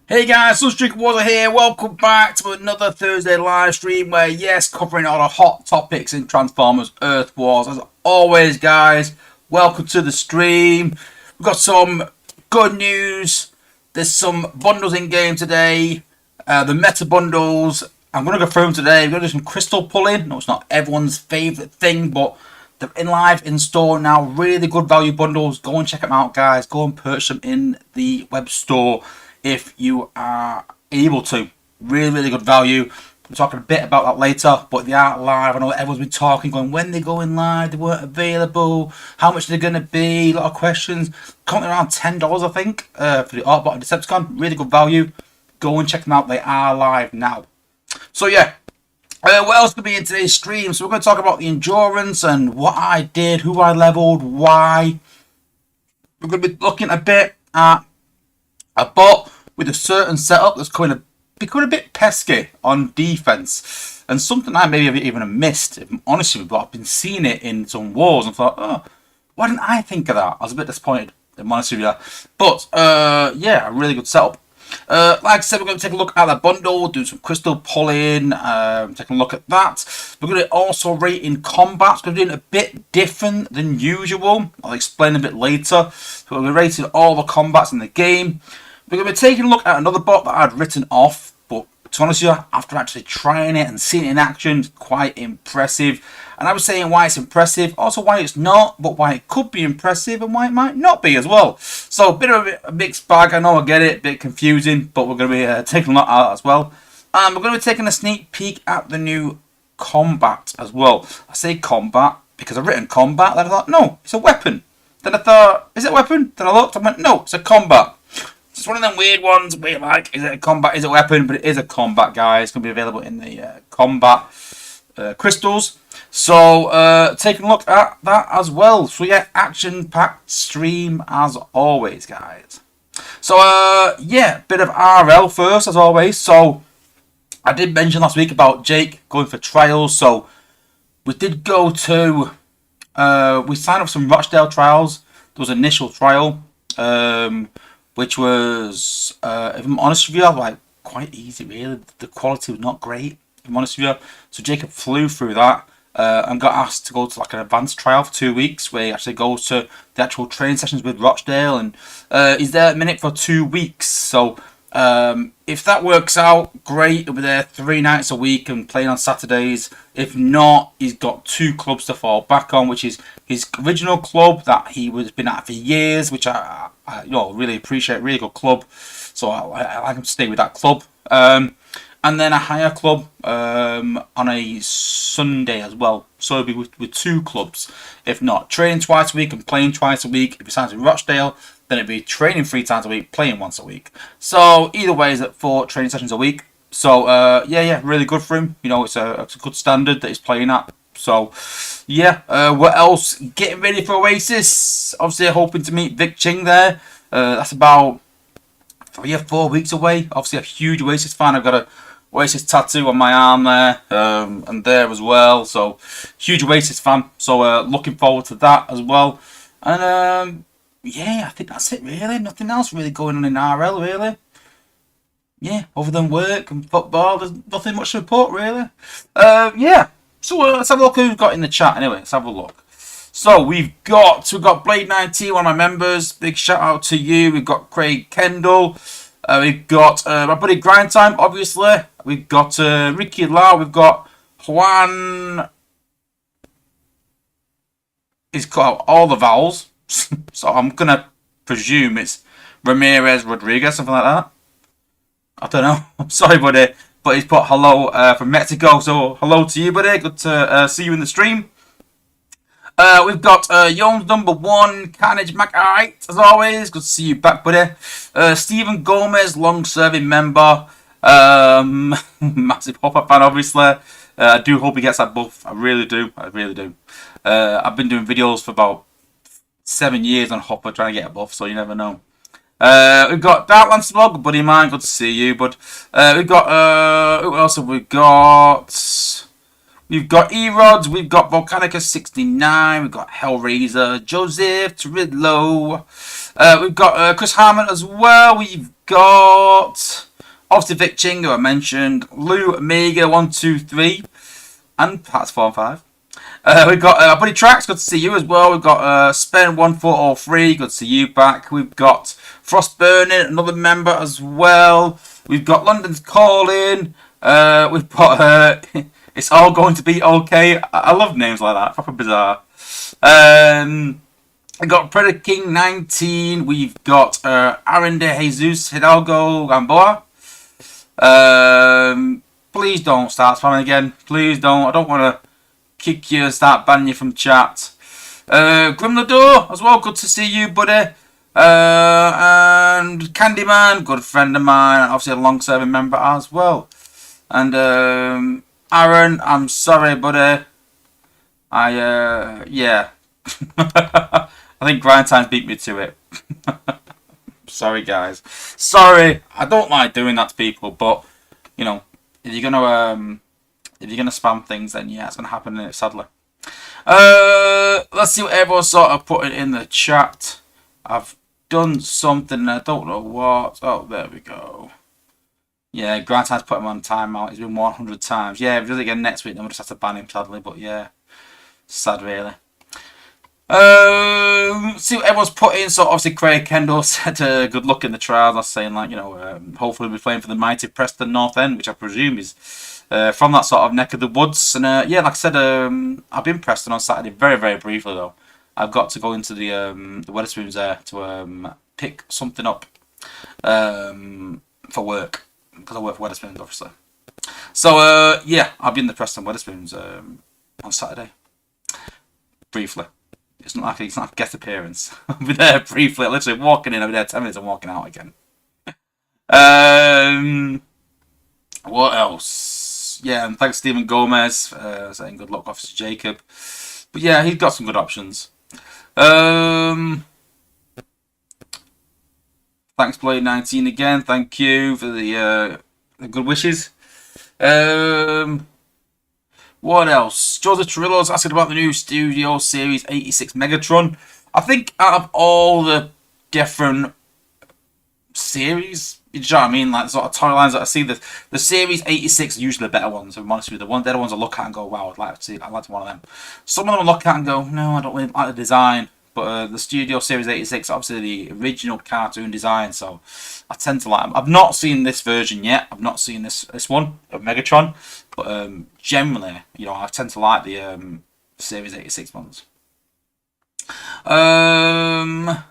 Hey guys, Sunstreak Water here. Welcome back to another Thursday live stream where, yes, covering all the hot topics in Transformers Earth Wars. As always, guys, welcome to the stream. We've got some good news. There's some bundles in game today. The meta bundles. I'm going to go through them today. We're going to do some crystal pulling. No, it's not everyone's favourite thing, but they're in live in store now. Really good value bundles. Go and check them out, guys. Go and purchase them in the web store if you are able to. Really good value. We're talking a bit about that later, but they are live. I know everyone's been talking, going, when they're going live, they weren't available, how much they're going to be, a lot of questions. Coming around $10, I think, for the Autobot and Decepticon. Really good value. Go and check them out. They are live now. So yeah, what else could be in today's stream? So we're going to talk about the endurance and what I did, who I leveled, why. We're going to be looking a bit at a bot with a certain setup that's becoming a bit pesky on defense, and something I maybe even missed, if I'm honest with you, but I've been seeing it in some wars and thought, oh, why didn't I think of that? I was a bit disappointed, if I'm honest with you. But yeah, a really good setup. Like I said, we're going to take a look at that bundle, do some crystal pulling, taking a look at that. We're going to also rate in combat. We're doing it a bit different than usual. I'll explain a bit later. So we're going to be rating all the combats in the game. We're going to be taking a look at another bot that I'd written off, but to be honest with you, after actually trying it and seeing it in action, it's quite impressive. And I was saying why it's impressive, also why it's not, but why it could be impressive and why it might not be as well. So a bit of a mixed bag. I know, I get it, a bit confusing, but we're going to be taking a look at that as well. And we're going to be taking a sneak peek at the new combat as well. I say combat because I've written combat, then I thought, no, it's a weapon. Then I thought, is it a weapon? Then I looked, I went, no, it's a combat. It's one of them weird ones where you're like, is it a combat, is it a weapon? But it is a combat, guys. It's going to be available in the combat crystals. So, taking a look at that as well. So, yeah, action-packed stream as always, guys. So, yeah, bit of RL first, as always. So, I did mention last week about Jake going for trials. So, we did go to, we signed up some Rochdale trials. There was an initial trial, which was, if I'm honest with you, like quite easy, really. The quality was not great, if I'm honest with you. So Jacob flew through that and got asked to go to like an advanced trial for 2 weeks, where he actually goes to the actual training sessions with Rochdale, and he's there at minute for 2 weeks. So if that works out, great. He'll be there 3 nights a week and playing on Saturdays. If not, he's got 2 clubs to fall back on, which is his original club that he was been at for years, which I really appreciate. Really good club, so I like him to stay with that club. And then a higher club on a Sunday as well. So it'll be with 2 clubs. If not, training twice a week and playing twice a week. If he signs with Rochdale, then it'd be training 3 times a week, playing once a week. So either way, is at 4 training sessions a week. So yeah, really good for him. You know, it's a good standard that he's playing at. So yeah, what else? Getting ready for Oasis. Obviously, hoping to meet Vic Ching there. That's about 3 or 4 weeks away. Obviously, a huge Oasis fan. I've got a Oasis tattoo on my arm there, and there as well. So huge Oasis fan. So looking forward to that as well. And yeah, I think that's it really. Nothing else really going on in RL really. Yeah, other than work and football, there's nothing much to report really. Yeah. So let's have a look who we've got in the chat anyway. Let's have a look. So we've got Blade 19, one of my members. Big shout out to you. We've got Craig Kendall. We've got my buddy Grind Time, obviously. We've got Ricky Lau. We've got Juan. He's cut out all the vowels. So I'm going to presume it's Ramirez Rodriguez, something like that. I don't know. I'm sorry, buddy. But he's put hello from Mexico. So hello to you, buddy. Good to see you in the stream. We've got Yones number 1, Carnage Macite, as always. Good to see you back, buddy. Stephen Gomez, long-serving member. Massive Hopper fan, obviously. I do hope he gets that buff. I really do. I've been doing videos for about 7 years on Hopper trying to get a buff, so you never know. We've got Darklands Vlog, buddy of mine. Good to see you, bud. We've got, who else have we got? We've got E-Rods, we've got Volcanica 69, we've got Hellraiser, Joseph, Tridlow. We've got Chris Harmon as well. We've got obviously Vic Chingo, I mentioned, Lou Omega 123, and Pats 4 and 5. We've got Buddy Tracks, good to see you as well. We've got Spen 1403, good to see you back. We've got Frost Burning, another member as well. We've got London's Calling. We've got It's All Going to Be Okay. I love names like that, proper bizarre. We've got Predator King 19. We've got Aaron de Jesus Hidalgo Gamboa. Please don't start spamming again. Please don't. I don't want to kick you and start banning you from chat. Grimlador as well. Good to see you, buddy. And Candyman, good friend of mine, obviously a long-serving member as well. And Aaron, I'm sorry, buddy. Yeah. I think Grind Times beat me to it. Sorry, guys. Sorry. I don't like doing that to people, but you know, if you're gonna spam things, then yeah, it's gonna happen, sadly. Let's see what everyone's sort of putting in the chat. I've done something, I don't know what. Oh, there we go. Yeah, Grant has put him on timeout. He's been 100 times. Yeah, if he does it again next week, then we'll just have to ban him, sadly. But yeah, sad, really. See what everyone's put in. So obviously Craig Kendall said good luck in the trials. I was saying, like, you know, hopefully we'll be playing for the mighty Preston North End, which I presume is from that sort of neck of the woods. And yeah, like I said, I've been Preston on Saturday, very, very briefly though. I've got to go into the Wetherspoons there to pick something up for work, because I work for Wetherspoons, obviously. So yeah, I'll be in the Preston Wetherspoons on Saturday, briefly. It's not like a guest appearance. I'll be there briefly, literally walking in. I'll be there 10 minutes and walking out again. What else? Yeah, and thanks Stephen Gomez saying good luck, Officer Jacob. But yeah, he's got some good options. Thanks Blade 19 again. Thank you for the good wishes. What else? Joseph Trillo's asking about the new Studio Series 86 Megatron. I think out of all the different series, you know what I mean? Like, sort of toy lines that I see, the Series 86 are usually the better ones. If I'm honest with you, the other ones I look at and go, wow, I'd like to see. I'd like one of them. Some of them I look at and go, no, I don't really like the design. But the Studio Series 86, obviously the original cartoon design, so I tend to like them. I've not seen this version yet. I've not seen this one of Megatron, but generally, you know, I tend to like the Series 86 ones. Trax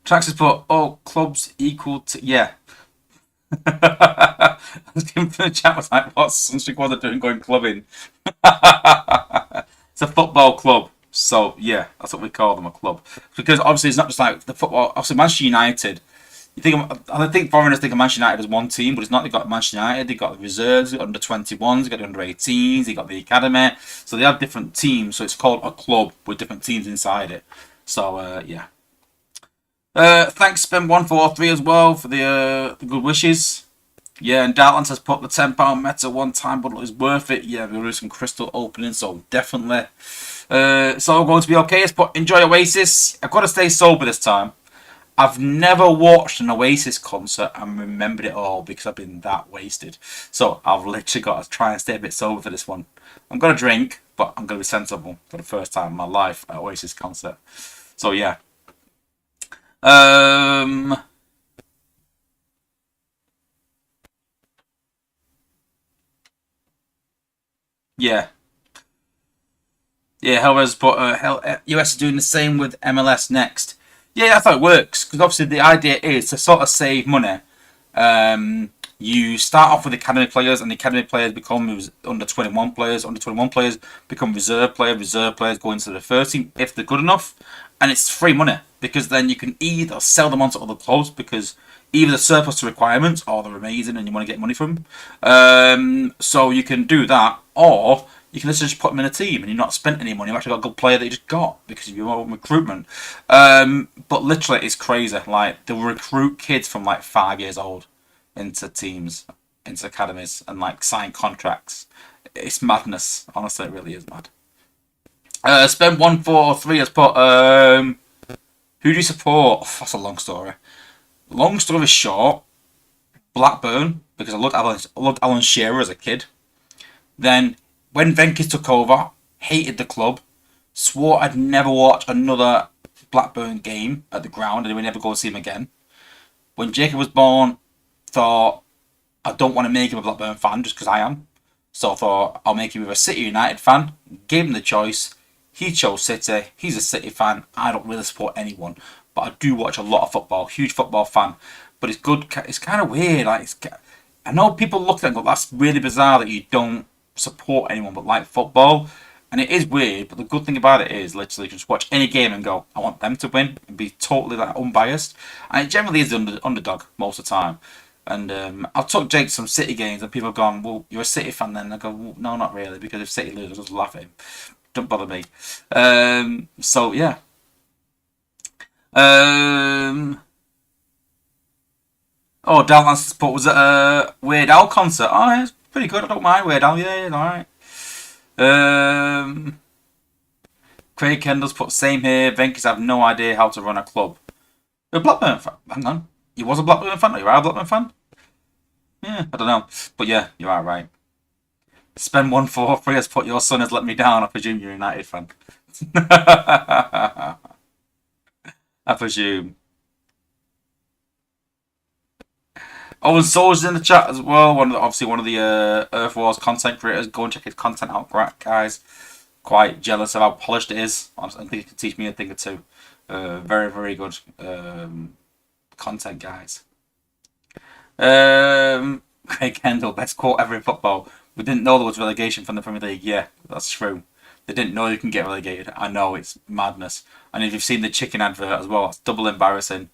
has put all clubs equal to, yeah. I was giving the chat, was like, what's Sunstreak Water doing going clubbing? It's a football club, so yeah, that's what we call them, a club. Because obviously it's not just like the football. Obviously Manchester United, I think foreigners think of Manchester United as one team, but it's not. They've got Manchester United, they've got the reserves, they've got under 21s, they've got the under 18s, they've got the academy. So they have different teams. So it's called a club with different teams inside it. So yeah. Thanks Spem143 as well for the good wishes. Yeah, and Dalton has put the £10 Meta one-time bundle is worth it. Yeah, we'll do some crystal opening, so definitely. It's all going to be okay. But enjoy Oasis. I've got to stay sober this time. I've never watched an Oasis concert and remembered it all because I've been that wasted. So I've literally got to try and stay a bit sober for this one. I'm going to drink, but I'm going to be sensible for the first time in my life at Oasis concert. So yeah. Yeah. Yeah, Hellraiser's put US is doing the same with MLS next. Yeah, that's how it works. Because obviously the idea is to sort of save money. You start off with academy players, and the academy players become under 21 players. Under 21 players become reserve players. Reserve players go into the first team if they're good enough, and it's free money because then you can either sell them onto other clubs because either they're surplus to requirements or they're amazing and you want to get money from them. So you can do that, or you can just put them in a team and you've not spent any money. You've actually got a good player that you just got because of your own recruitment. But literally, it's crazy. Like, they'll recruit kids from like 5 years old into teams, into academies, and like sign contracts. It's madness. Honestly, it really is mad. Spend 143 has put Who do you support? Oh, that's a long story. Long story short, Blackburn, because I loved Alan Shearer as a kid. Then, when Venky took over, hated the club, swore I'd never watch another Blackburn game at the ground and I would never go see him again. When Jacob was born, thought I don't want to make him a Blackburn fan just because I am. So I thought I'll make him a City United fan. Gave him the choice. He chose City. He's a City fan. I don't really support anyone, but I do watch a lot of football. Huge football fan. But it's good. It's kind of weird. I know people look at it and go, "That's really bizarre that you don't support anyone but like football." And it is weird, but the good thing about it is literally just watch any game and go, I want them to win and be totally like unbiased. And it generally is the underdog most of the time. And I've took Jake some City games and people have gone, well, you're a City fan then? And I go, well, no, not really, because if City lose, I'll just laugh at him. Don't bother me. So, yeah. Oh, Dallas support was at a Weird Al concert. Oh, yeah, it's pretty good. I don't mind Weird Al. Yeah, alright. Craig Kendall's put same here. Venkis have no idea how to run a club. You're a Blackburn fan. Hang on. You was a Blackburn fan? You are a Blackburn fan? Yeah, I don't know. But yeah, you are right. Spend 143 has put your son has let me down. I presume you're a United fan. I presume. Oh, and Soul's in the chat as well. Obviously one of the Earth Wars content creators. Go and check his content out, guys. Quite jealous of how polished it is. I think it can teach me a thing or two. Very, very good content, guys. Craig Kendall, best quote ever in football. We didn't know there was relegation from the Premier League. Yeah, that's true. They didn't know you can get relegated. I know, it's madness. And if you've seen the chicken advert as well, it's double embarrassing.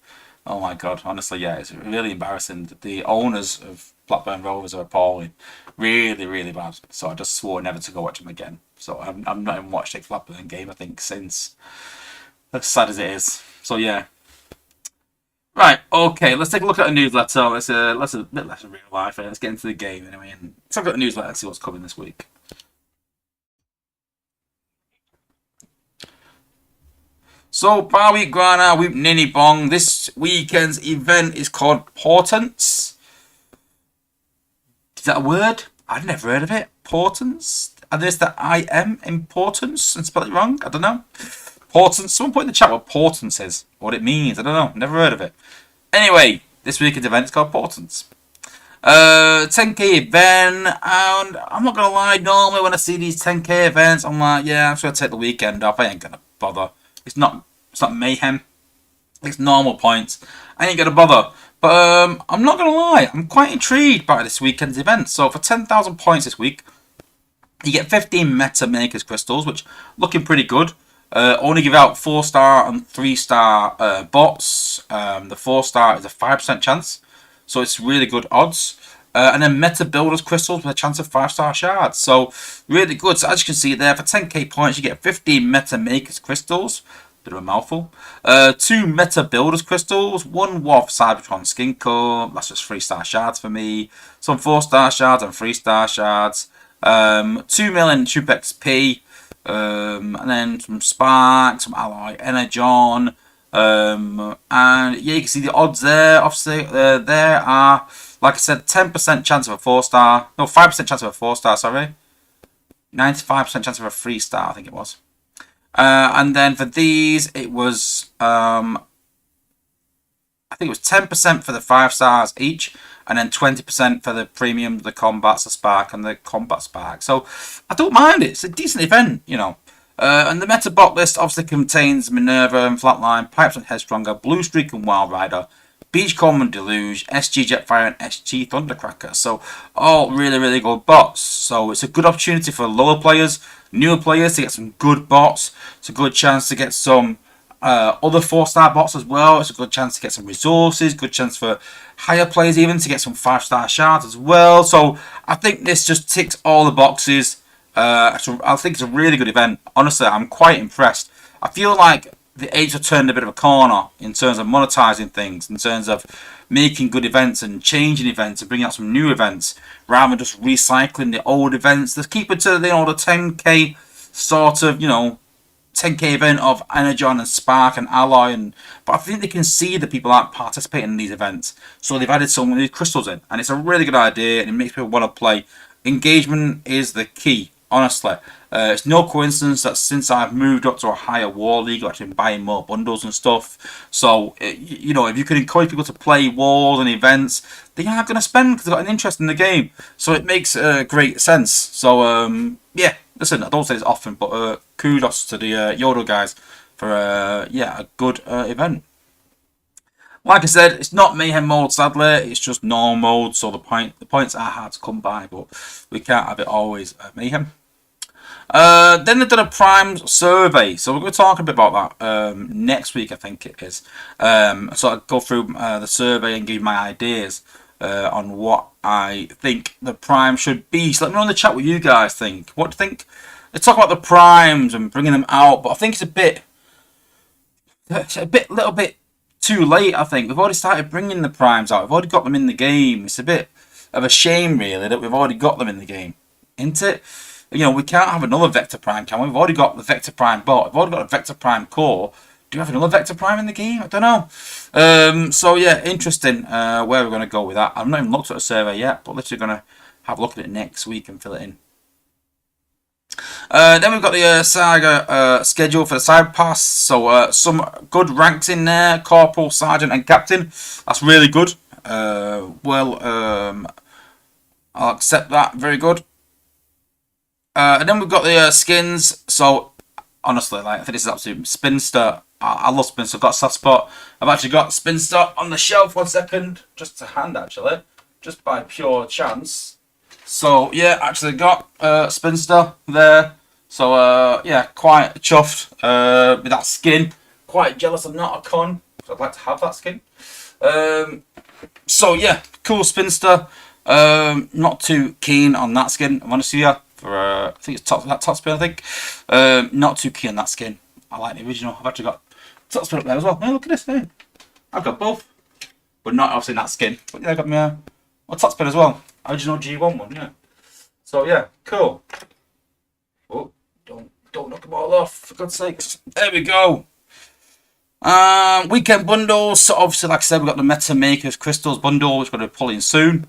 Oh my god, honestly, yeah, it's really embarrassing. The owners of Blackburn Rovers are appalling. Really, really bad. So I just swore never to go watch them again. So I've not even watched a Blackburn game, I think, since. As sad as it is. So yeah. Right, okay, let's take a look at the newsletter. Let's a bit less of real life. Let's get into the game anyway. And let's have a look at the newsletter and see what's coming this week. So, bar week Grana, week Ninny Bong. This weekend's event is called Portents. Is that a word? I'd never heard of it. Portents? And there's the IM, importance, and spell it wrong? I don't know. Portents. Someone put in the chat what portents is. What it means. I don't know. Never heard of it. Anyway, this weekend's event is called Portents. 10k event, and I'm not going to lie, normally when I see these 10k events, I'm like, yeah, I'm just going to take the weekend off. I ain't going to bother. It's not mayhem. It's normal points. I ain't gonna bother. But I'm not gonna lie, I'm quite intrigued by this weekend's event. So for 10,000 points this week, you get 15 Meta Makers crystals, which looking pretty good. Only give out 4-star and 3-star bots. The 4-star is a 5% chance, so it's really good odds. And then Meta Builders crystals with a chance of 5-star shards. So really good. So as you can see there, for 10k points, you get 15 Meta Makers crystals. Bit of a mouthful. 2 Meta Builders crystals. 1 WoW Cybertron Skin Coat. That's just 3-star shards for me. Some 4-star shards and 3-star shards. 2 million Troop XP. And then some Spark, some Alloy Energon. And yeah, you can see the odds there. Obviously, there are, like I said, 10% chance of a 4-star. No, 5% chance of a 4-star, sorry. 95% chance of a 3-star, I think it was. And then for these, it was, I think it was 10% for the 5-stars each, and then 20% for the premium, the combats, the spark, and the combat spark. So I don't mind it. It's a decent event, you know. And the meta bot list obviously contains Minerva and Flatline, Pipes and Headstronger, Blue Streak and Wild Rider, Beachcomb and Deluge, SG Jetfire and SG Thundercracker. So all really, really good bots. So it's a good opportunity for lower players, newer players to get some good bots. It's a good chance to get some other 4-star bots as well. It's a good chance to get some resources, good chance for higher players even to get some 5-star shards as well. So I think this just ticks all the boxes. I think it's a really good event. Honestly, I'm quite impressed. I feel like the Apes have turned a bit of a corner in terms of monetizing things, in terms of making good events and changing events and bringing out some new events rather than just recycling the old events. Let's keep it to the 10k sort of, 10k event of Energon and Spark and Alloy, but I think they can see that people aren't participating in these events, so they've added some of these crystals in, and it's a really good idea, and it makes people want to play. Engagement is the key, honestly. It's no coincidence that since I've moved up to a higher war league, I've actually been buying more bundles and stuff. So, you know, if you can encourage people to play wars and events, they are going to spend because they've got an interest in the game. So it makes great sense. So, yeah, listen, I don't say this often, but kudos to the Yodel guys for, yeah, a good event. Like I said, it's not mayhem mode, sadly. It's just normal mode, so the points are hard to come by, but we can't have it always mayhem. Then they've done a Prime survey, so we're going to talk a bit about that next week, I think it is. So I'll go through the survey and give you my ideas on what I think the Prime should be. So let me know in the chat what you guys think. What do you think? Let's talk about the Primes and bringing them out, but I think it's a little bit too late. I think we've already started bringing the Primes out. We've already got them in the game. It's a bit of a shame, really, that we've already got them in the game, isn't it? You know, we can't have another Vector Prime, can we? We've already got the Vector Prime bot. We've already got a Vector Prime core. Do we have another Vector Prime in the game? I don't know. So, yeah, interesting where we're going to go with that. I've not even looked at a survey yet, but literally going to have a look at it next week and fill it in. Then we've got the Saga schedule for the Cyber Pass. So, some good ranks in there. Corporal, Sergeant and Captain. That's really good. I'll accept that. Very good. And then we've got the skins. So, honestly, like, I think this is absolute Spinster. I love Spinster. I've got a soft spot. I've actually got Spinster on the shelf. 1 second. Just to hand, actually. Just by pure chance. So, yeah, actually got Spinster there. So, yeah, quite chuffed with that skin. Quite jealous I'm not a con. I'd like to have that skin. So, yeah, cool Spinster. Not too keen on that skin, I'm honest with you. I think it's top spin, I think. Not too keen on that skin. I like the original. I've actually got top spin up there as well. Hey, look at this. Hey. I've got both. But not obviously in that skin. But yeah, I got my top spin as well. Original G1 one, yeah. So yeah, cool. Oh, don't knock them all off, for God's sakes. There we go. Weekend bundles. So obviously, like I said, we've got the Meta Makers Crystals bundle, which we're going to pull in soon.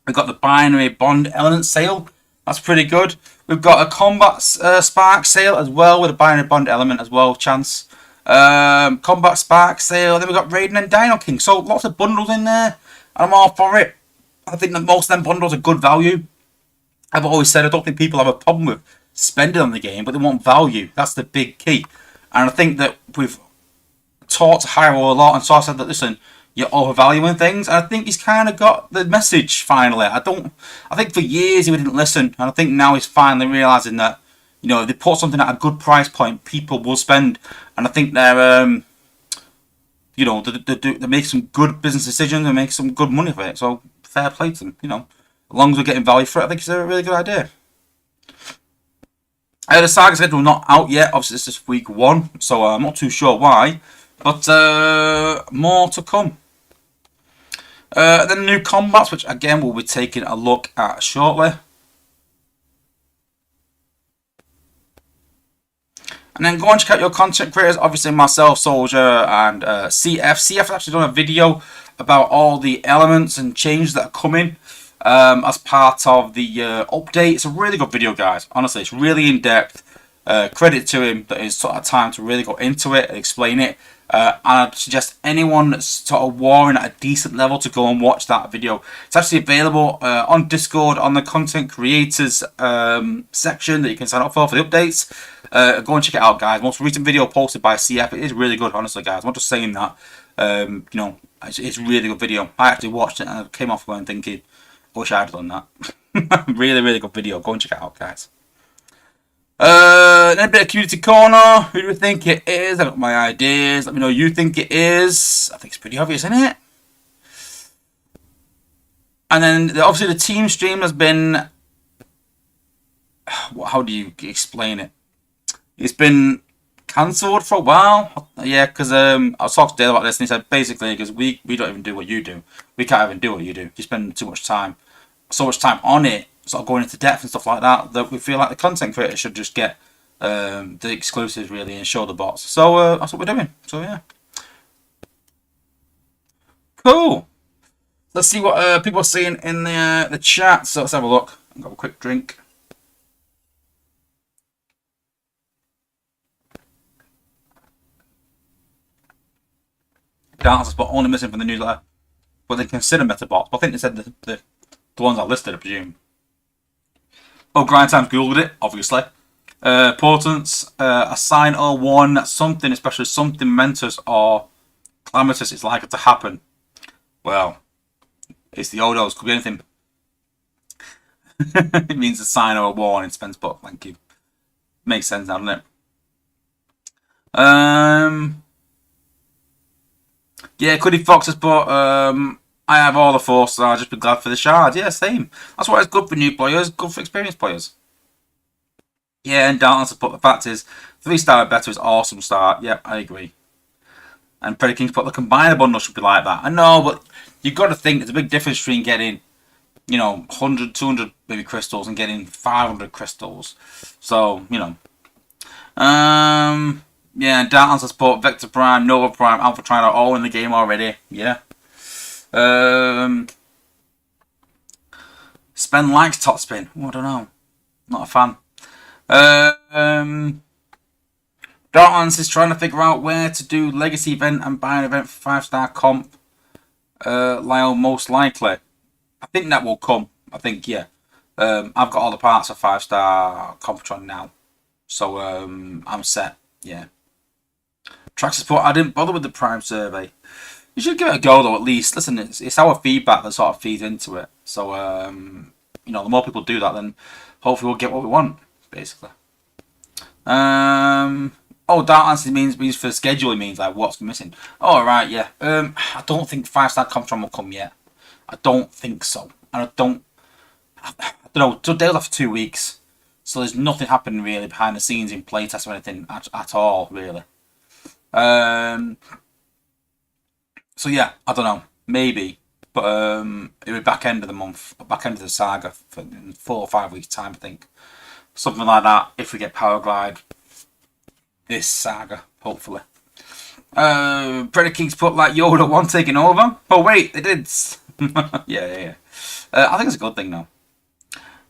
We've got the Binary Bond Element sale. That's pretty good. We've got a Combat Spark sale as well with a Binary Bond Element as well, chance. Combat Spark sale. Then we've got Raiden and Dino King. So lots of bundles in there. And I'm all for it. I think that most of them bundles are good value. I've always said I don't think people have a problem with spending on the game, but they want value. That's the big key. And I think that we've talked to Hyro a lot and so I said that, listen, you're overvaluing things. And I think he's kind of got the message finally. I think for years he didn't listen. And I think now he's finally realising that, you know, if they put something at a good price point, people will spend. And I think they're, you know, they make some good business decisions and make some good money for it. So fair play to them, you know. As long as we're getting value for it, I think it's a really good idea. The Saga schedule not out yet. Obviously, it's just week 1, so I'm not too sure why. But more to come. Then the new combats, which again we'll be taking a look at shortly. And then go and check out your content creators. Obviously myself, Soldier, and CF. CF has actually done a video about all the elements and changes that are coming as part of the update. It's a really good video, guys. Honestly, it's really in-depth. Credit to him that he's sort of time to really go into it and explain it. And I'd suggest anyone that's sort of warring at a decent level to go and watch that video. It's actually available on Discord on the content creators section that you can sign up for the updates. Go and check it out, guys. Most recent video posted by CF. It is really good, honestly, guys. I'm not just saying that. You know, it's a really good video. I actually watched it and I came off going thinking, I wish I had done that. Really, really good video. Go and check it out, guys. Then a bit of community corner. Who do we think it is? I got my ideas. Let me know who you think it is. I think it's pretty obvious, isn't it? And then obviously the team stream has been. How do you explain it? It's been cancelled for a while. Yeah, because I was talking to Dale about this, and he said basically because we don't even do what you do. We can't even do what you do. You spend too much time, so much time on it, sort of going into depth and stuff like that, that we feel like the content creator should just get the exclusives really and show the bots. So that's what we're doing. So yeah, cool. Let's see what people are saying in the chat. So let's have a look. I've got a quick drink. Dance but only missing from the newsletter, but they consider meta bots. But I think they said the ones I listed, I presume. Oh, Grind Times googled it, obviously. Portents, assign or warn that something, especially something momentous or calamitous, is likely to happen. Well, it's the Odos, could be anything. It means a sign or a warning, Spence book, thank you. Makes sense now, doesn't it? Yeah, Cuddy Fox has put, I have all the 4 stars, just be glad for the shard. Yeah, same. That's why it's good for new players, good for experienced players. Yeah, and Dalton's put, the fact is, 3-star better is awesome start. Yep, I agree. And Freddy King's put, the combiner bundle should be like that. I know, but you've got to think there's a big difference between getting, 100, 200 maybe crystals and getting 500 crystals. So, yeah, Dalton's support, Vector Prime, Nova Prime, Alpha Triad are all in the game already. Yeah. Spend likes top spin. Oh, I don't know. Not a fan. Dalton's is trying to figure out where to do legacy event and buy an event for 5-star comp. Lyle, most likely. I think that will come. I think, yeah. I've got all the parts of 5-star Comptron now. So I'm set. Yeah. Track support, I didn't bother with the Prime survey. You should give it a go though, at least. Listen, it's our feedback that sort of feeds into it. So, the more people do that, then hopefully we'll get what we want, basically. Dark answer means for scheduling means like what's missing. Oh, right, yeah. I don't think 5-star Comptron will come yet. I don't think so. And I don't know. So Dale's after 2 weeks. So there's nothing happening really behind the scenes in playtest or anything at all, really. So yeah, I don't know, maybe, but it would back end of the month, back end of the saga for in 4 or 5 weeks time, I think, something like that. If we get Power Glide this saga, hopefully. Predator Kings put like Yoda 1 taking over. Oh wait, they did. yeah. I think it's a good thing though.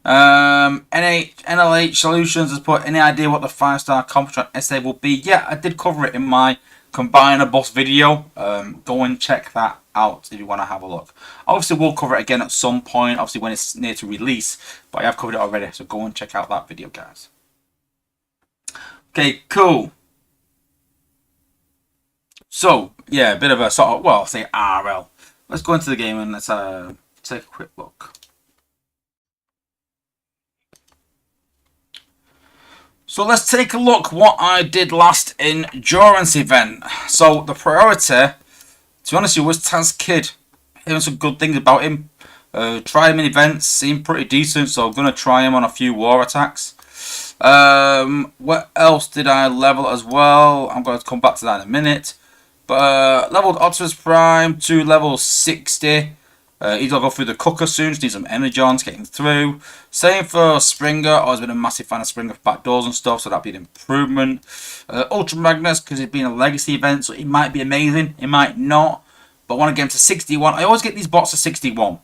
NLH Solutions has put, any idea what the 5-star Comptron essay will be? Yeah, I did cover it in my Combiner Boss video. Go and check that out if you want to have a look. Obviously, we'll cover it again at some point, obviously when it's near to release, but I have covered it already, so go and check out that video, guys. Okay, cool. So, yeah, a bit of a sort of, well, I'll say RL. Let's go into the game and let's take a quick look. So let's take a look what I did last endurance event. So the priority, to be honest with you, was Tasmania Kid. Hearing some good things about him. Tried him in events, seemed pretty decent, so I'm going to try him on a few war attacks. What else did I level as well? I'm going to come back to that in a minute. But leveled Optimus Prime to level 60. He's got to go through the cooker soon, just need some energons getting through. Same for Springer. I've always been a massive fan of Springer for backdoors and stuff, so that'd be an improvement. Ultra Magnus, because it's been a legacy event, so it might be amazing, it might not. But I want to get him to 61. I always get these bots to 61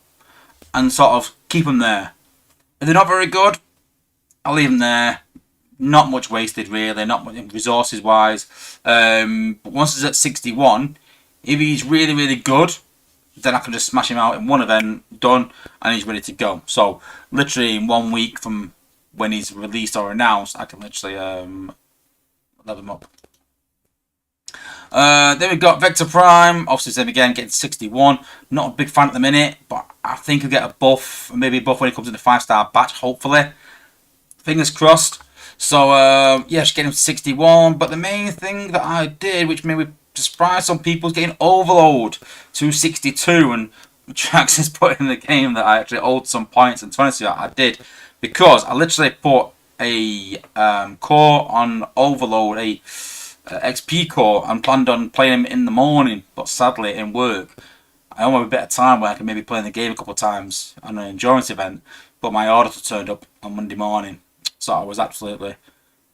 and sort of keep them there. If they're not very good, I'll leave them there. Not much wasted, really, not much resources wise. But once it's at 61, if he's really, really good, then I can just smash him out in one event, done, and he's ready to go. So, literally in 1 week from when he's released or announced, I can literally level him up. Then we've got Vector Prime, obviously same again, getting 61. Not a big fan at the minute, but I think he'll get a buff, maybe a buff when he comes in the 5-star batch, hopefully. Fingers crossed. So, yeah, just getting him to 61. But the main thing that I did, which made me surprise some people, is getting Overload to 62. And Trax has put in the game that I actually owed some points. And 20, I did. Because I literally put a core on Overload, a XP core, and planned on playing him in the morning. But sadly, in work, I only have a bit of time where I can maybe play in the game a couple of times on an endurance event. But my auditor turned up on Monday morning. So I was absolutely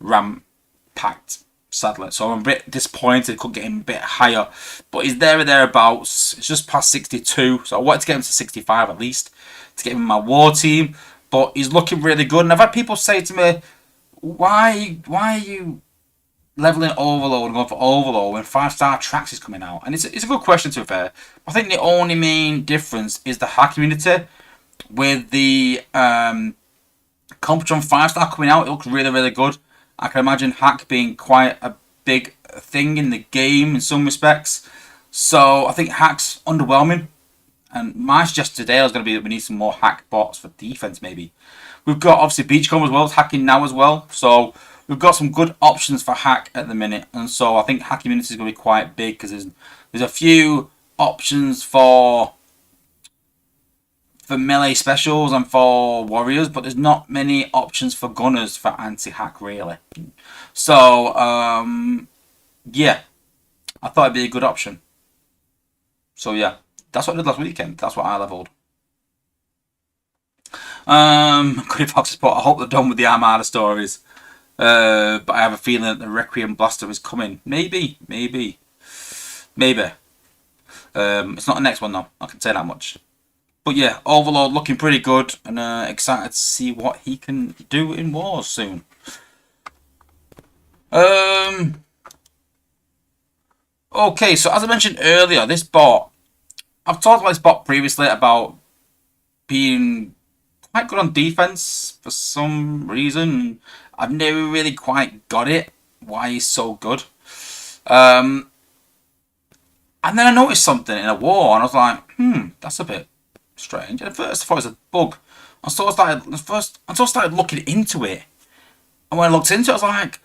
ram-packed, sadly. So I'm a bit disappointed. Could get him a bit higher. But he's there or thereabouts. It's just past 62. So I wanted to get him to 65 at least to get him in my war team. But he's looking really good. And I've had people say to me, why are you leveling Overload and going for Overload when 5-star Trax is coming out? And it's a good question, to be fair. I think the only main difference is the hack community. With the Comptron 5-star coming out, it looks really, really good. I can imagine hack being quite a big thing in the game in some respects. So I think hack's underwhelming. And my suggestion today is going to be that we need some more hack bots for defense, maybe. We've got obviously Beachcomber as well, it's hacking now as well. So we've got some good options for hack at the minute. And so I think hack community is going to be quite big because there's a few options for melee specials and for warriors, but there's not many options for gunners for anti-hack really. So yeah, I thought it'd be a good option. So yeah, that's what I did last weekend. That's what I leveled. Cuddy Fox Spot. I hope they're done with the Armada stories. But I have a feeling that the Requiem Blaster is coming. Maybe. It's not the next one though. I can say that much. But yeah, Overlord looking pretty good, and excited to see what he can do in wars soon. Okay, so as I mentioned earlier, this bot, I've talked about this bot previously about being quite good on defense for some reason. I've never really quite got it, why he's so good. And then I noticed something in a war, and I was like, that's a bit strange. At first I thought it was a bug. I sort of started looking into it. And when I looked into it, I was like,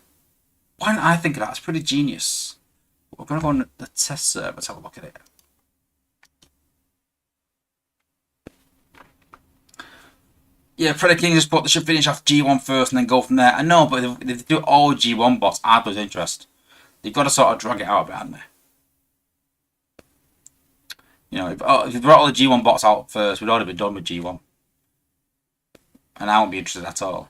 why didn't I think of that? It's pretty genius. We're going to go on the test server. Let's have a look at it. Yeah, Predator King just put they should finish off G1 first and then go from there. I know, but if they do all G1 bots, I'd lose interest. They've got to sort of drag it out a bit, haven't they? You know, if they brought all the G1 bots out first, we'd already be done with G1. And I won't be interested at all.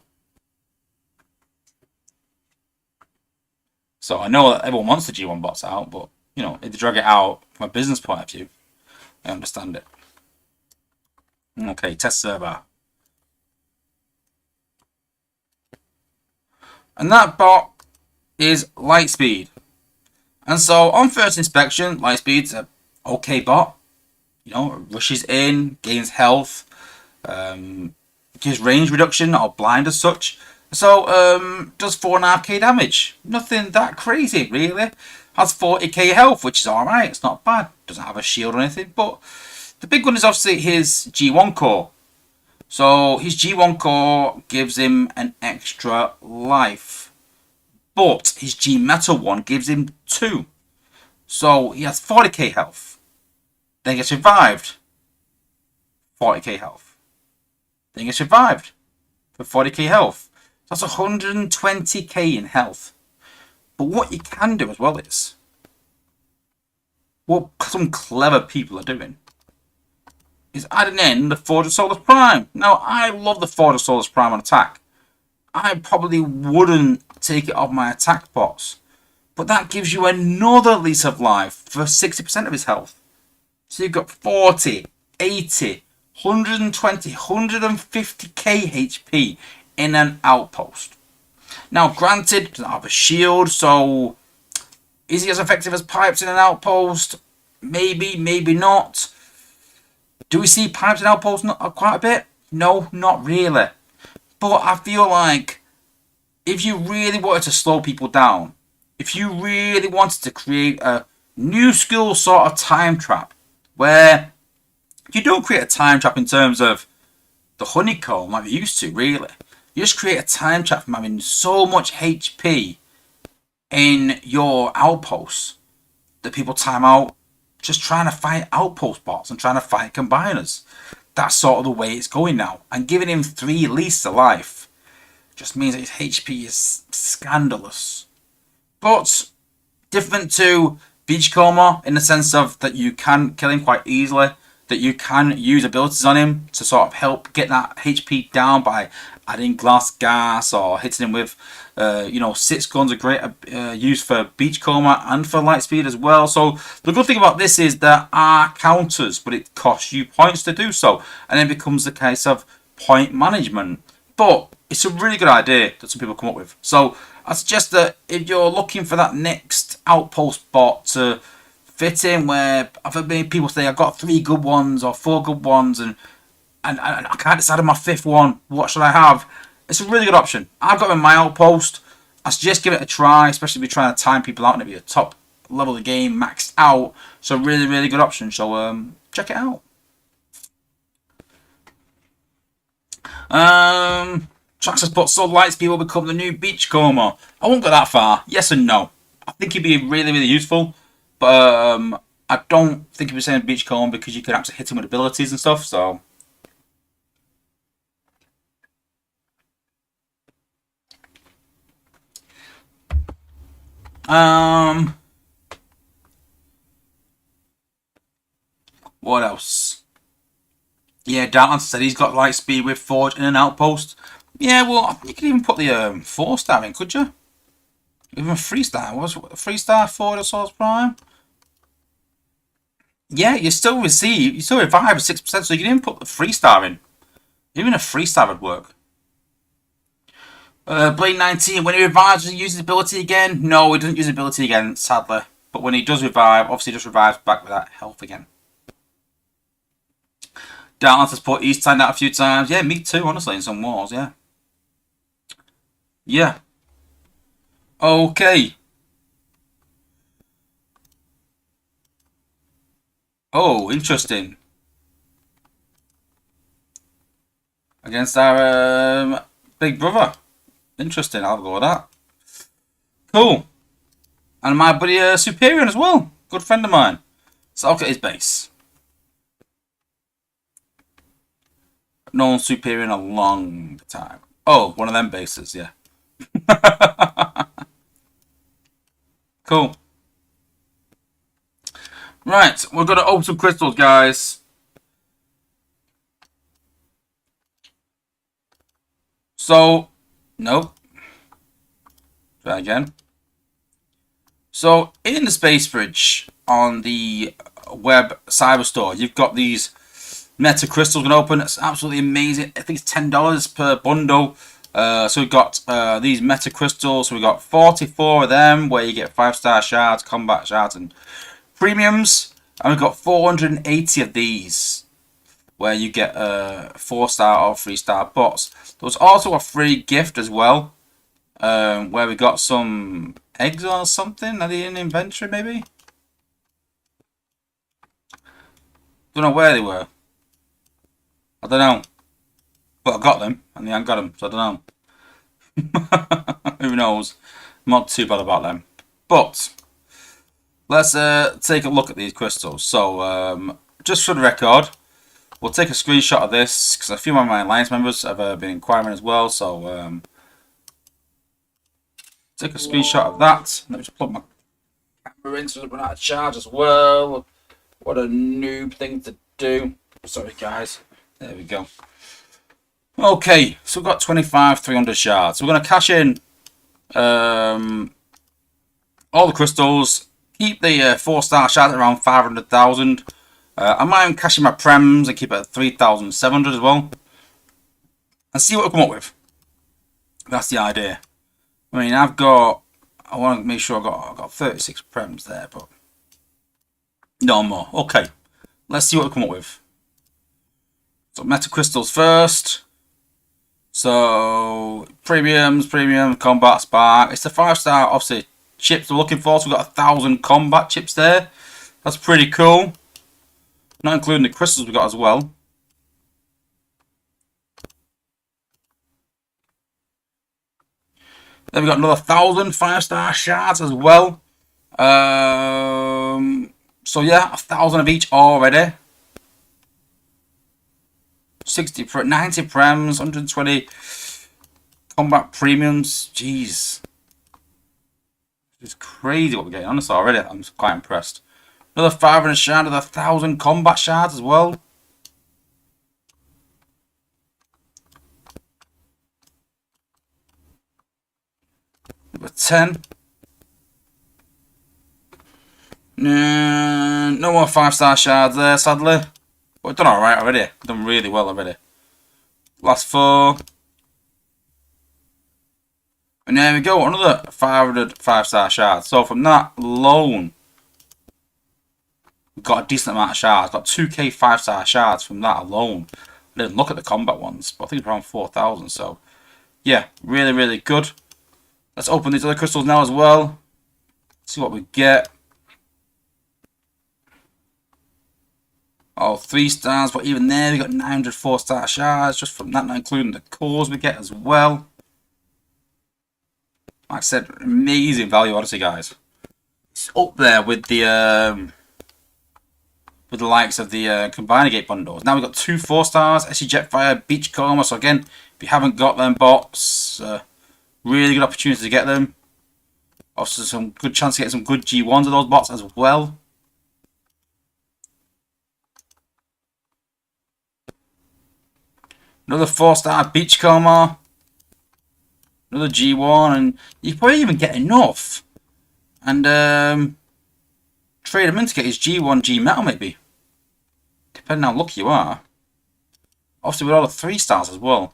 So I know that everyone wants the G1 bots out, but, you know, if they drag it out from a business point of view, I understand it. Okay, test server. And that bot is Lightspeed. And so on first inspection, Lightspeed's a okay bot. You know, rushes in, gains health, gives range reduction or blind as such. So does 4.5k damage. Nothing that crazy really. Has 40k health, which is alright, it's not bad. Doesn't have a shield or anything, but the big one is obviously his G1 core. So his G1 core gives him an extra life. But his G Metal one gives him 2. So he has 40k health. Then he gets revived. 40k health. Then he gets revived for 40k health. So that's 120k in health. But what you can do as well is, what some clever people are doing, is adding in the Forge of Solus Prime. Now, I love the Forge of Solus Prime on attack. I probably wouldn't take it off my attack bots. But that gives you another lease of life for 60% of his health. So you've got 40, 80, 120, 150k HP in an outpost. Now, granted, doesn't have a shield, so is he as effective as Pipes in an outpost? Maybe, maybe not. Do we see Pipes in outposts quite a bit? No, not really. But I feel like if you really wanted to slow people down, if you really wanted to create a new school sort of time trap, where you don't create a time trap in terms of the honeycomb like we used to, really. You just create a time trap from having so much HP in your outposts that people time out just trying to fight outpost bots and trying to fight combiners. That's sort of the way it's going now. And giving him 3 leases of life just means that his HP is scandalous. But different to Beachcomber in the sense of that you can kill him quite easily. that you can use abilities on him to sort of help get that HP down by adding glass gas or hitting him with, you know, 6 guns are great use for Beachcomber and for Lightspeed as well. So the good thing about this is there are counters, but it costs you points to do so, and then it becomes the case of point management. But it's a really good idea that some people come up with. So I suggest that if you're looking for that next outpost bot to fit in, where I've heard people say I've got 3 good ones or 4 good ones, and I can't decide on my 5th one, what should I have? It's a really good option. I've got them in my outpost. I suggest give it a try, especially if you're trying to time people out and be a top level of the game, maxed out. So really, really good option. So check it out. Trax has put so Lightspeed will become the new Beachcomber. I won't go that far. Yes and no. I think he'd be really, really useful, but I don't think he'd be saying Beachcomber because you can actually hit him with abilities and stuff. So what else? Yeah, Dalton said he's got Lightspeed with Forge in an outpost. Yeah, well, you could even put the 4-star in, could you? Even a 3-star. What's a 3-star Forge Assault Prime? Yeah, you still receive, you still revive 6%, so you can even put the 3-star in. Even a 3-star would work. Blade 19, when he revives, does he use his ability again? No, he doesn't use his ability again, sadly. But when he does revive, obviously he just revives back with that health again. Dark has put East Time out a few times. Yeah, me too, honestly, in some wars, yeah. Yeah. Okay. Oh, interesting. Against our big brother. Interesting, I'll go with that. Cool. And my buddy Superior as well. Good friend of mine. So I'll get his base. Known Superior in a long time. Oh, one of them bases, yeah. Cool. Right, we're going to open some crystals, guys. So, nope. Try again. So, in the Space Bridge on the web cyber store, you've got these meta crystals going to open. It's absolutely amazing. I think it's $10 per bundle. So we've got these meta crystals. So we've got 44 of them where you get 5-star shards, combat shards, and premiums. And we've got 480 of these where you get 4-star or 3-star bots. There's also a free gift as well where we got some eggs or something. Are they in inventory maybe? Don't know where they were. I don't know. But I got them and they haven't got them, so I don't know. Who knows? I'm not too bad about them. But let's take a look at these crystals. So just for the record, we'll take a screenshot of this because a few of my alliance members have been inquiring as well. So take a screenshot of that. Let me just plug my camera in so it run out of charge as well. What a noob thing to do. Sorry guys. There we go. Okay, so we've got 300 shards. So we're going to cash in all the crystals. Keep the 4-star shards at around 500,000. I might even cash in my prems and keep it at 3,700 as well. And see what we come up with. That's the idea. I mean, I want to make sure I've got 36 prems there, but no more. Okay, let's see what we come up with. So meta crystals first. So premium, combat spark. It's the 5-star, obviously, chips we're looking for. So we've got 1,000 combat chips there. That's pretty cool. Not including the crystals we got as well. Then we got another 1,000 5-star shards as well. So yeah, 1,000 of each already. 90 prems, 120 combat premiums. Jeez, it's crazy what we're getting on this already. I'm quite impressed. Another 500 shard, another 1,000 combat shards as well. Number 10. No more 5-star shards there, sadly. But we've done alright already. We've done really well already. Last 4. And there we go, another 500 5-star shards. So from that alone, we've got a decent amount of shards. Got 2k 5-star shards from that alone. I didn't look at the combat ones, but I think it's around 4,000. So yeah, really, really good. Let's open these other crystals now as well. See what we get. Oh, 3 stars, but even there we got 900 4-star shards just from that, not including the cores we get as well. Like I said, amazing value, honestly, guys. It's up there with the likes of the Combiner Gate bundles. Now we've got 2 4-stars, SC Jetfire, Beachcomber. So again, if you haven't got them bots, really good opportunity to get them. Also, some good chance to get some good G1s of those bots as well. Another 4-star Beachcomber. Another G1, and you can probably even get enough. And trade him in to get his G1 G metal, maybe. Depending on how lucky you are. Obviously, with all the 3-stars as well.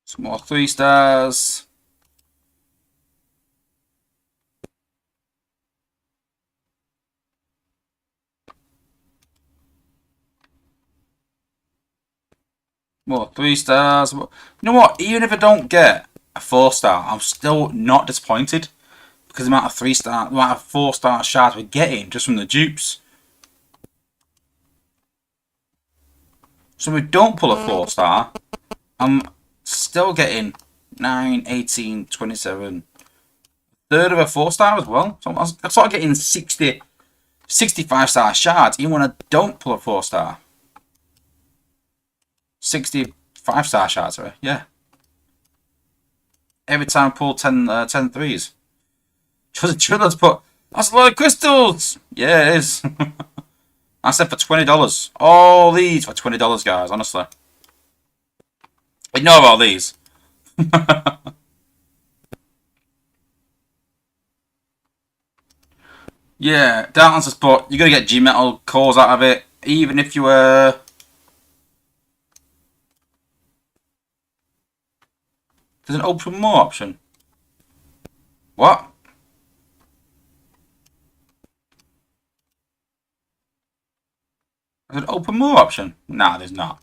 Some more 3-stars. More 3-stars. You know what? Even if I don't get a 4-star, I'm still not disappointed. Because the amount of 3-star, the amount of 4-star shards we're getting just from the dupes. So if we don't pull a 4-star, I'm still getting 9, 18, 27. Third of a 4-star as well. So I'm sort of getting 60, 65-star shards even when I don't pull a 4-star. 65-star shards, sorry. Yeah. Every time I pull 10 threes. Let's put. That's a lot of crystals! Yeah, it is. I said for $20. All these for $20, guys, honestly. Ignore all these. Yeah, that answers, but you're going to get G-Metal cores out of it. Even if you were... There's an open more option. What? There's an open more option? Nah, there's not.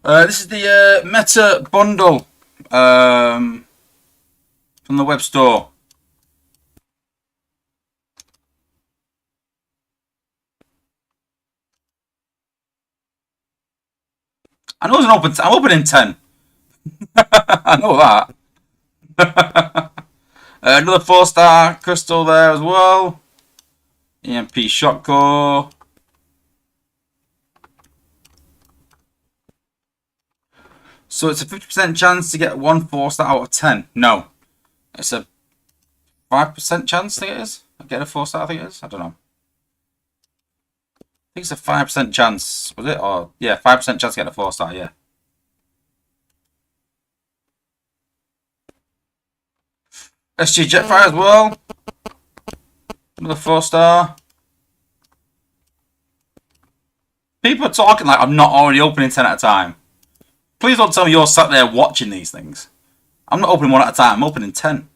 This is the Meta Bundle from the web store. I know it's an open. I'm opening 10. I know that. Another 4-star crystal there as well. EMP shot core. So it's a 50% chance to get one 4-star out of 10. No, it's a 5% chance. I think it is. I get a 4-star. I think it is. I don't know. I think it's a 5% chance. Was it? Or yeah, 5% chance to get a 4-star. Yeah. SG Jetfire as well. Another 4-star. People are talking like I'm not already opening 10 at a time. Please don't tell me you're sat there watching these things. I'm not opening 1 at a time. I'm opening 10.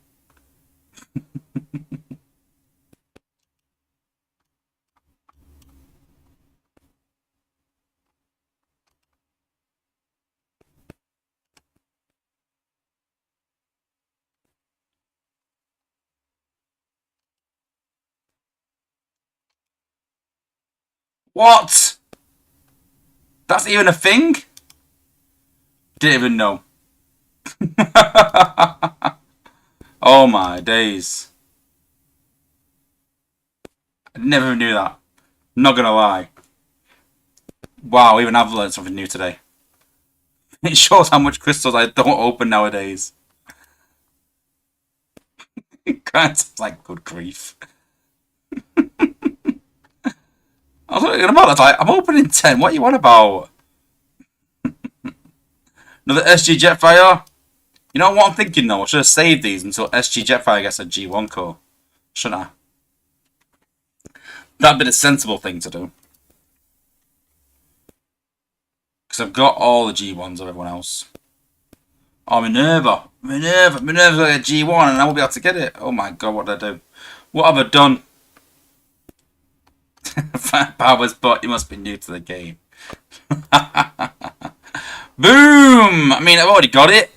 What? That's even a thing? Didn't even know. Oh my days. I never knew that. Not gonna lie. Wow, even I've learned something new today. It shows how much crystals I don't open nowadays. It's like, good grief. I was looking about that, like, I'm opening 10. What are you on about? Another SG Jetfire? You know what I'm thinking though? I should have saved these until SG Jetfire gets a G1 core. Shouldn't I? That'd be the sensible thing to do. Because I've got all the G1s of everyone else. Oh, Minerva's got a G1 and I won't be able to get it. Oh my god, what did I do? What have I done? Fat Powers bot, you must be new to the game. Boom! I mean, I've already got it.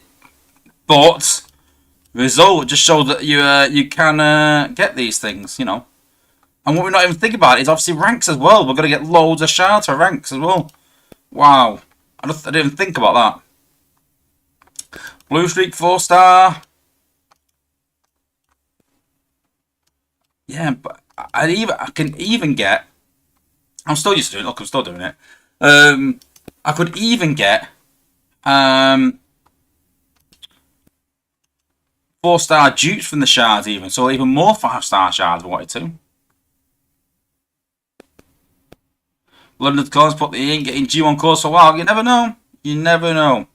But the result just shows that you can get these things, you know. And what we're not even thinking about is obviously ranks as well. We're going to get loads of shards for ranks as well. Wow. I didn't even think about that. Blue Streak 4-star. Yeah, but I can even get. I'm still used to doing it. Look, I'm still doing it. I could even get 4-star dupes from the shards even. So even more 5-star shards if I wanted to. London's cars put the in getting G1 cores for a while. You never know. You never know.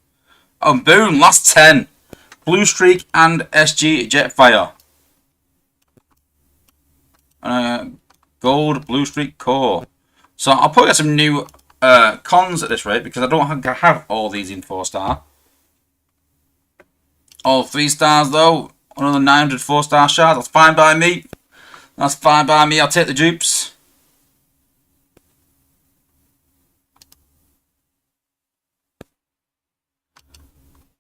Oh, boom. Last 10. Blue Streak and SG Jetfire. Gold Blue Streak core. So I'll probably get some new cons at this rate because I don't have all these in 4-star. All 3 stars though. Another 900 4-star shards. That's fine by me. That's fine by me. I'll take the dupes.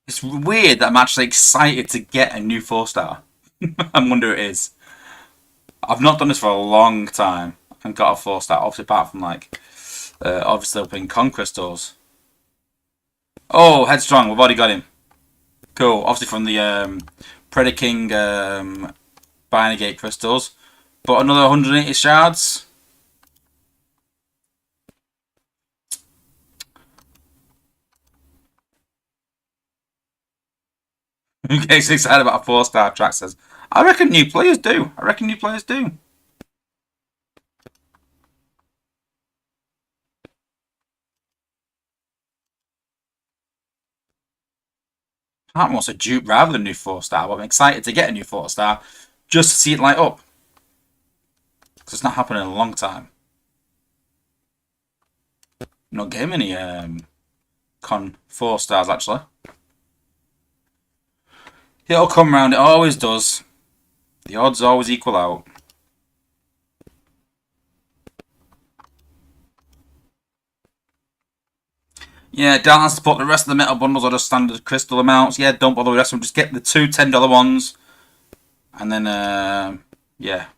It's weird that I'm actually excited to get a new 4-star. I wonder it is. I've not done this for a long time and got a 4-star, obviously apart from like obviously opening con crystals. Oh, Headstrong, we've already got him. Cool. Obviously from the Predator King Binary crystals. But another 180 shards. Who gets excited about a 4-star track says? I reckon new players do. I reckon new players do. Part wants a dupe rather than a new 4-star, but I'm excited to get a new 4-star just to see it light up. Because it's not happened in a long time. Not getting any con 4-stars actually. It'll come round, it always does. The odds always equal out. Yeah, don't have to put the rest of the metal bundles or just standard crystal amounts. Yeah, don't bother with the rest of them. Just get the two $10 ones. And then, yeah.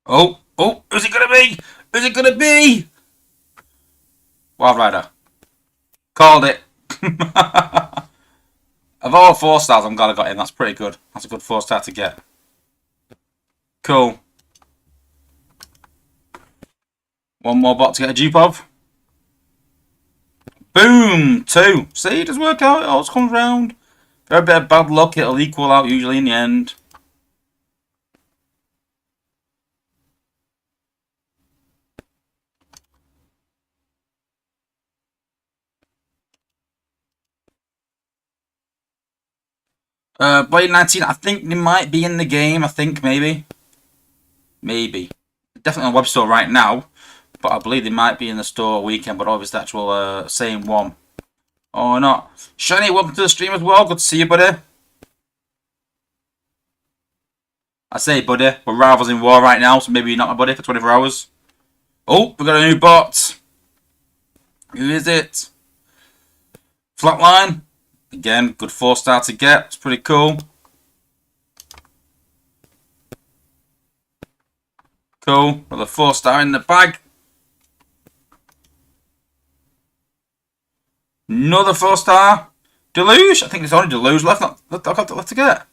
Oh, who's it going to be? Who's it going to be? Wild Rider. Called it. Of all 4-stars, I'm glad I got him. That's pretty good. That's a good 4-star to get. Cool. One more bot to get a dupe of. Boom! 2. See, it does work out. It always comes round. For a bit of bad luck, it'll equal out usually in the end. Blade 19, I think they might be in the game. I think, maybe. Maybe. Definitely on the web store right now. But I believe they might be in the store weekend. But obviously, the actual same one. Or not. Shiny, welcome to the stream as well. Good to see you, buddy. I say, buddy, we're rivals in war right now. So maybe you're not my buddy for 24 hours. Oh, we got a new bot. Who is it? Flatline. Again, good 4-star to get. It's pretty cool. Cool. Another 4-star in the bag. Another 4-star. Deluge. I think there's only Deluge left. I've got left to get.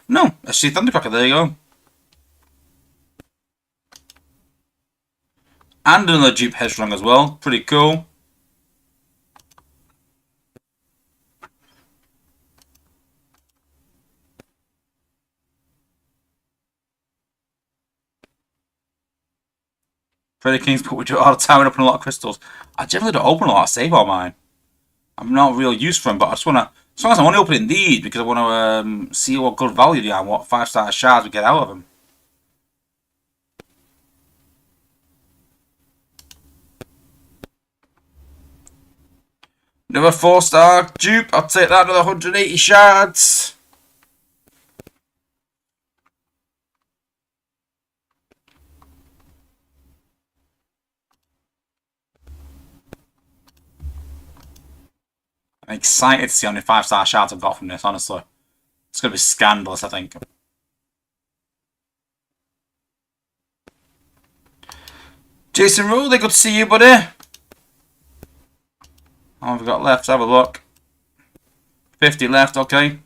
No, SC Thundercracker. There you go. And another dupe Headstrong as well. Pretty cool. Freddy King's put with you all the time and open a lot of crystals. I generally don't open a lot of save on mine. I'm not real used for them, but I just want to. As long as I'm only opening these because I want to see what good value they are and what 5-star shards we get out of them. Another 4-star dupe. I'll take that. Another 180 shards. I'm excited to see how many 5-star shards I've got from this, honestly. It's going to be scandalous, I think. Jason Ruley, good to see you, buddy. How have we got left? Let's have a look. 50 left, okay.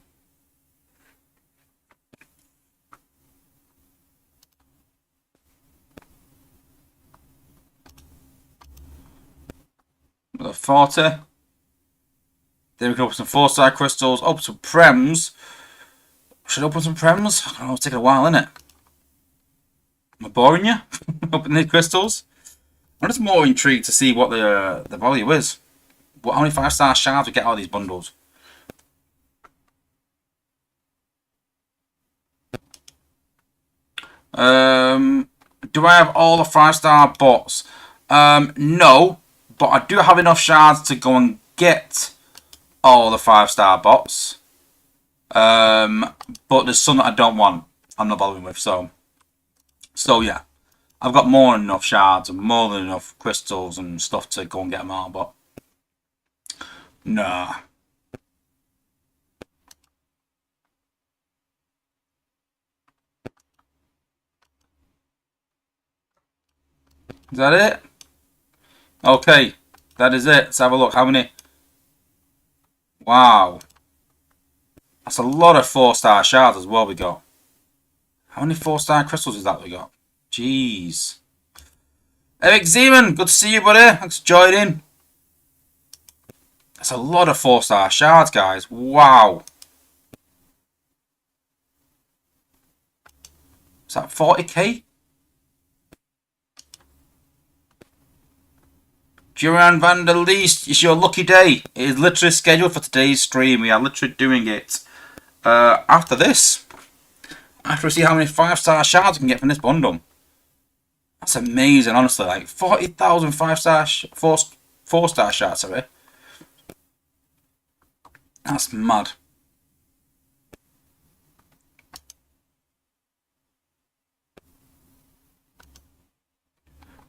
Another 40. Then we can open some 4-star crystals, open some prems. Should I open some prems? I don't know, it's taking a while, isn't it? Am I boring you? Open these crystals? I'm just more intrigued to see what the value is. How many 5-star shards we get out of these bundles? Do I have all the 5-star bots? No, but I do have enough shards to go and get all the 5-star bots. But there's some that I don't want. I'm not bothering with, so yeah. I've got more than enough shards and more than enough crystals and stuff to go and get them out, but nah. Is that it? Okay, that is it. Let's have a look. How many? Wow. That's a lot of 4-star shards as well we got. How many 4-star crystals is that we got? Jeez. Eric Zeman, good to see you, buddy. Thanks for joining. That's a lot of 4-star shards, guys. Wow. Is that 40k? Duran van der Leest, it's your lucky day. It is literally scheduled for today's stream. We are literally doing it after this. After we see how many 5-star shards we can get from this bundle. That's amazing, honestly. Like 40,000 5-star, 4-star shards, sorry. That's mad.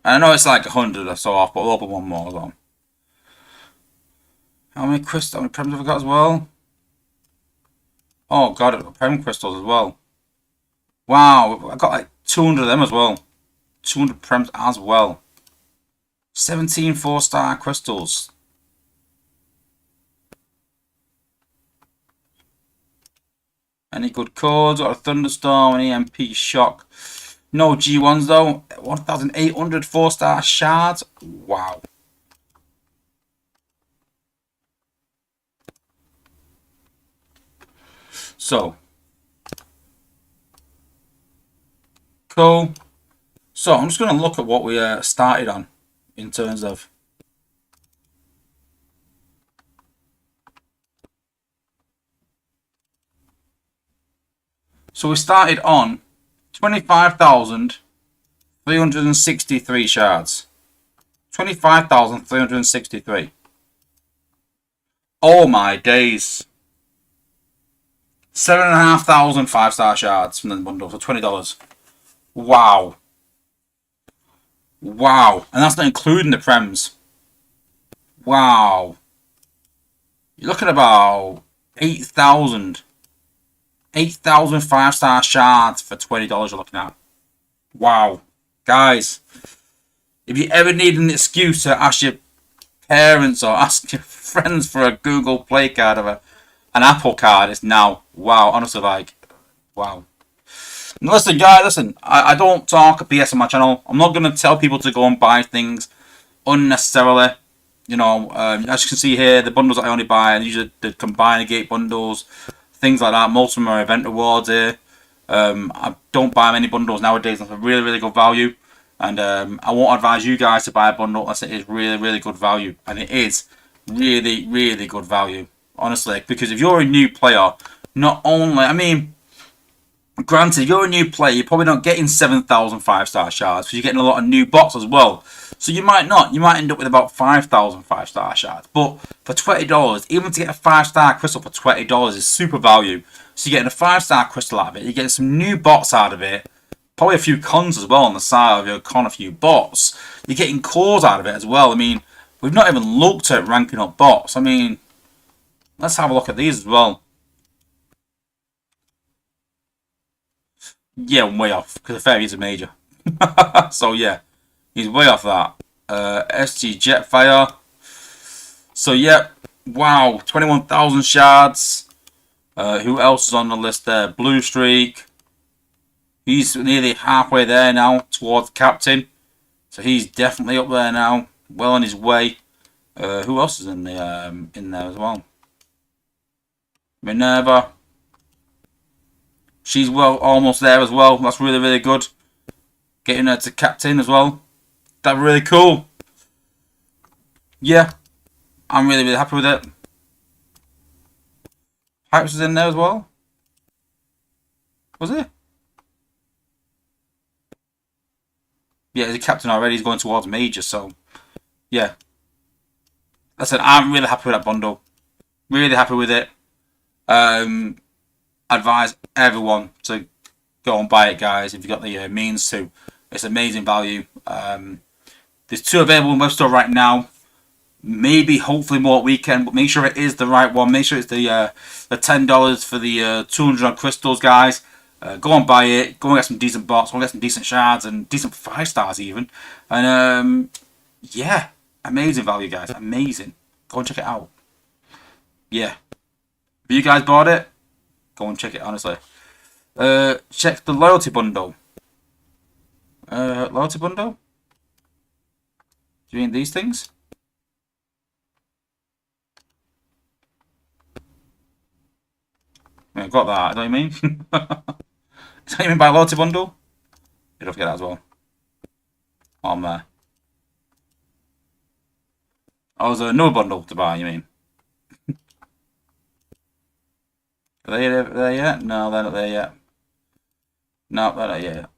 I know it's like 100 or so off, but we'll open one more as well. How many crystals, how many prems have we got as well? Oh god, I've got prem crystals as well. Wow, I've got like 200 of them as well. 200 prems as well. 17 4-star crystals. Any good codes? Got a thunderstorm, an EMP shock. No G1s though. 1,800 4-star shards. Wow. So. Cool. So I'm just going to look at what we started on in terms of. So we started on 25,363 shards. 25,363. Oh my days. 7,500 5-star shards from the bundle for $20. Wow. Wow. And that's not including the prems. Wow. You're looking at about 8,000. 8,000 5-star shards for $20 you're looking at. Wow. Guys, if you ever need an excuse to ask your parents or ask your friends for a Google Play card or an Apple card, it's now. Wow. Honestly, like, wow. Listen, guys, listen. I don't talk BS on my channel. I'm not going to tell people to go and buy things unnecessarily. You know, as you can see here, the bundles that I only buy are usually the Combine Gate bundles, things like that. Most of them are event rewards here. I don't buy many bundles nowadays. That's a really, really good value. And I won't advise you guys to buy a bundle unless it is really, really good value. And it is really, really good value. Honestly, because if you're a new player, not only, I mean, granted, you're a new player, you're probably not getting 7,000 5-star shards because you're getting a lot of new bots as well. So you might not. You might end up with about 5,000 5-star shards. But for $20, even to get a 5-star crystal for $20 is super value. So you're getting a 5-star crystal out of it. You're getting some new bots out of it. Probably a few cons as well on the side of your con, a few bots. You're getting cores out of it as well. I mean, we've not even looked at ranking up bots. I mean, let's have a look at these as well. Yeah, I'm way off because the fairies are major. So yeah, he's way off that. SG Jetfire. So yeah, wow, 21,000 shards. Who else is on the list there? Blue Streak. He's nearly halfway there now towards captain. So he's definitely up there now, well on his way. Who else is in there as well? Minerva. She's well almost there as well. That's really, really good. Getting her to captain as well. That's really cool. Yeah, I'm really, really happy with it. Pipes is in there as well. Was it? Yeah, he's a captain already. He's going towards major, so yeah. Listen, I'm really happy with that bundle. Really happy with it. Advise everyone to go and buy it, guys, if you've got the means to. It's amazing value. There's 2 available in web store right now. Maybe, hopefully, more at weekend, but make sure it is the right one. Make sure it's the $10 for the 200 odd crystals, guys. Go and buy it. Go and get some decent bots. Go and get some decent shards and decent 5-stars even. And yeah, amazing value, guys. Amazing. Go and check it out. Yeah. Have you guys bought it? Go and check it, honestly. Check the loyalty bundle. Loyalty bundle? Do you mean these things? I got that. Don't you mean? Is that you mean by loyalty bundle? You don't forget that as well. On there. Oh, there's another bundle to buy, you mean? Are they there yet? No, they're not there yet. No, they're not yet.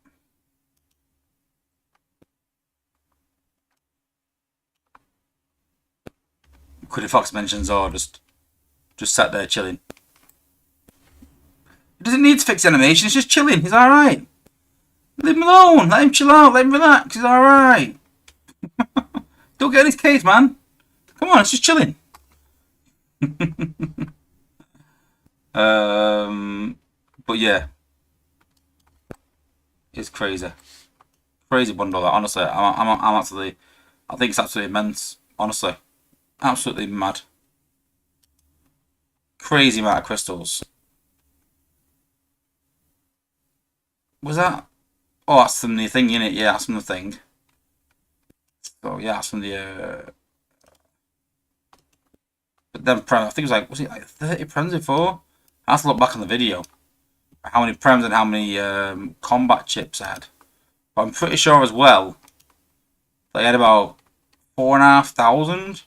Quiddy Fox mentions, or just sat there chilling. He doesn't need to fix animation. He's just chilling. He's all right. Leave him alone. Let him chill out. Let him relax. He's all right. Don't get in his cage, man. Come on, it's just chilling. But yeah, it's crazy. Crazy bundle. Honestly, I'm absolutely. I think it's absolutely immense. Honestly, absolutely mad. Crazy amount of crystals. Was that? Oh, that's from the thing, innit? Yeah, that's from the thing. So yeah, that's from the. But then I think it was like, was it like 30 prems before? I have to look back on the video. How many prems and how many combat chips I had. But I'm pretty sure as well they had about 4,500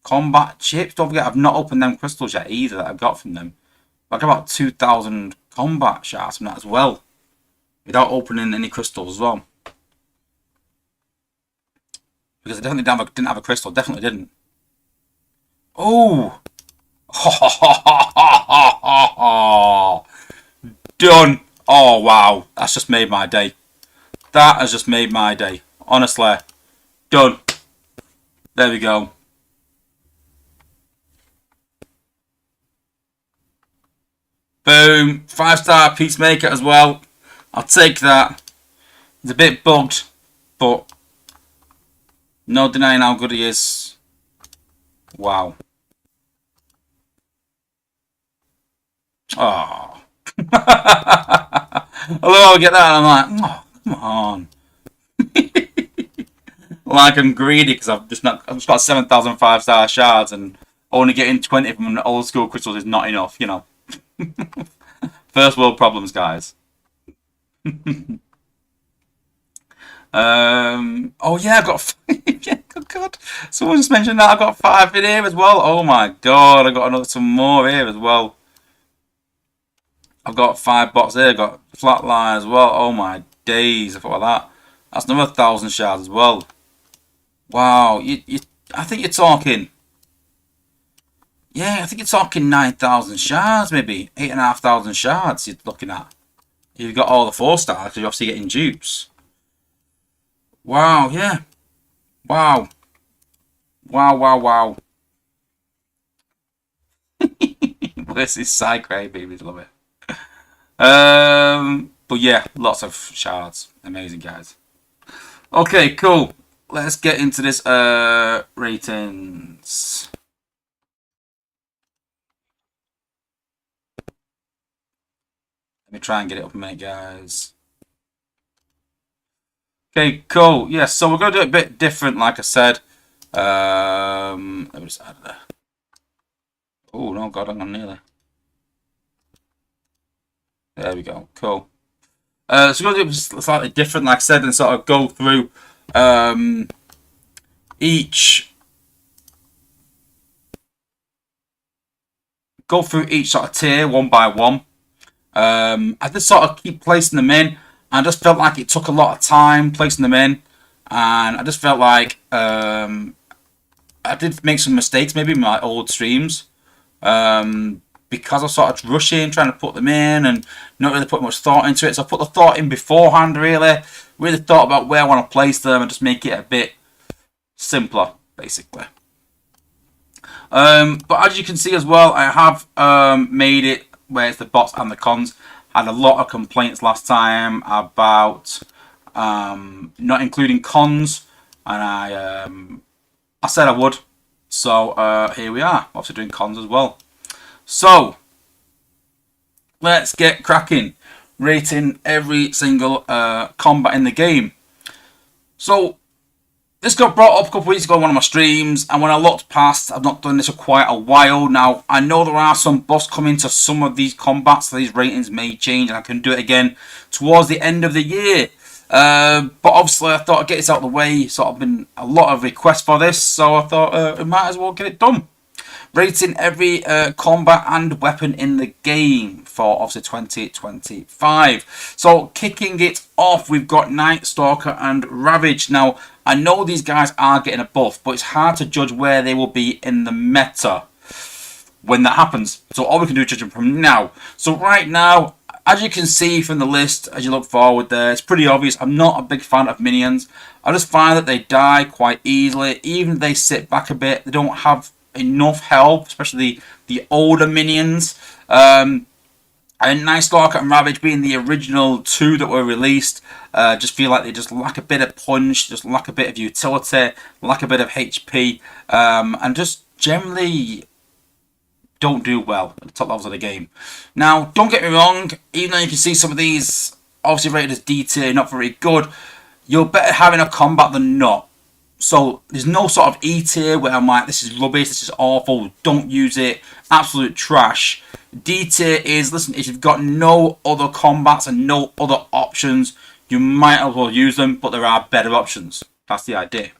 combat chips. Don't forget, I've not opened them crystals yet either that I got from them. But I got about 2,000 combat shards from that as well, without opening any crystals as well. Because I definitely didn't have a crystal. Definitely didn't. Oh! Done! Oh, wow. That's just made my day. That has just made my day. Honestly. Done. There we go. Boom. 5-star Peacemaker as well. I'll take that. It's a bit bugged, but no denying how good he is. Wow. Oh. Although I get that, and I'm like, oh, come on. Like I'm greedy because I've just got 7,000 5-star shards and only getting 20 from old school crystals is not enough. First world problems, guys. Oh yeah, I got yeah, oh God. Someone just mentioned that I got 5 in here as well. Oh my God, I got some more here as well. I've got 5 bots here. I've got flatline as well. Oh my days, I thought that. That's another 1,000 shards as well. Wow, I think you're talking. Yeah, I think you're talking 9,000 shards, maybe 8,500 shards. You're looking at. You've got all the 4-stars. You're obviously getting dupes. Wow, yeah. Wow. Wow, wow, wow. This is side grade, babies. Love it. But yeah, lots of shards. Amazing, guys. Okay, cool. Let's get into this ratings. Let me try and get it up a minute, guys. Okay, cool. Yeah, so we're going to do it a bit different, like I said. Let me just add that. Oh, no, God, I'm nearly. There we go. Cool. So we're going to do it slightly different, like I said, and sort of go through each sort of tier one by one. I just sort of keep placing them in. I just felt like it took a lot of time placing them in, and I just felt like I did make some mistakes maybe in my old streams because I was sort of rushing, trying to put them in, and not really put much thought into it. So I put the thought in beforehand, really thought about where I want to place them, and just make it a bit simpler, basically. But as you can see as well, I have made it where it's the bots and the cons. I had a lot of complaints last time about not including cons, and I said I would. So here we are, obviously doing cons as well. So let's get cracking, rating every single combat in the game. So this got brought up a couple weeks ago on one of my streams, and when I looked past, I've not done this for quite a while now. I know there are some buffs coming to some of these combats, so these ratings may change, and I can do it again towards the end of the year. But obviously, I thought I'd get this out of the way. Sort of been a lot of requests for this, so I thought we might as well get it done. Rating every combat and weapon in the game for obviously 2025. So kicking it off, we've got Night Stalker and Ravage. Now, I know these guys are getting a buff, but it's hard to judge where they will be in the meta when that happens. So all we can do is judge them from now. So right now, as you can see from the list, as you look forward there, it's pretty obvious. I'm not a big fan of minions. I just find that they die quite easily. Even if they sit back a bit, they don't have enough health, especially the older minions. And Night Stalker and Ravage being the original 2 that were released, just feel like they just lack a bit of punch, just lack a bit of utility, lack a bit of HP, and just generally don't do well at the top levels of the game. Now, don't get me wrong, even though you can see some of these obviously rated as D tier, not very good, you're better having a combat than not. So there's no sort of E tier where I'm like, this is rubbish, this is awful, don't use it, absolute trash. D tier is, listen, if you've got no other combats and no other options, you might as well use them, but there are better options. That's the idea.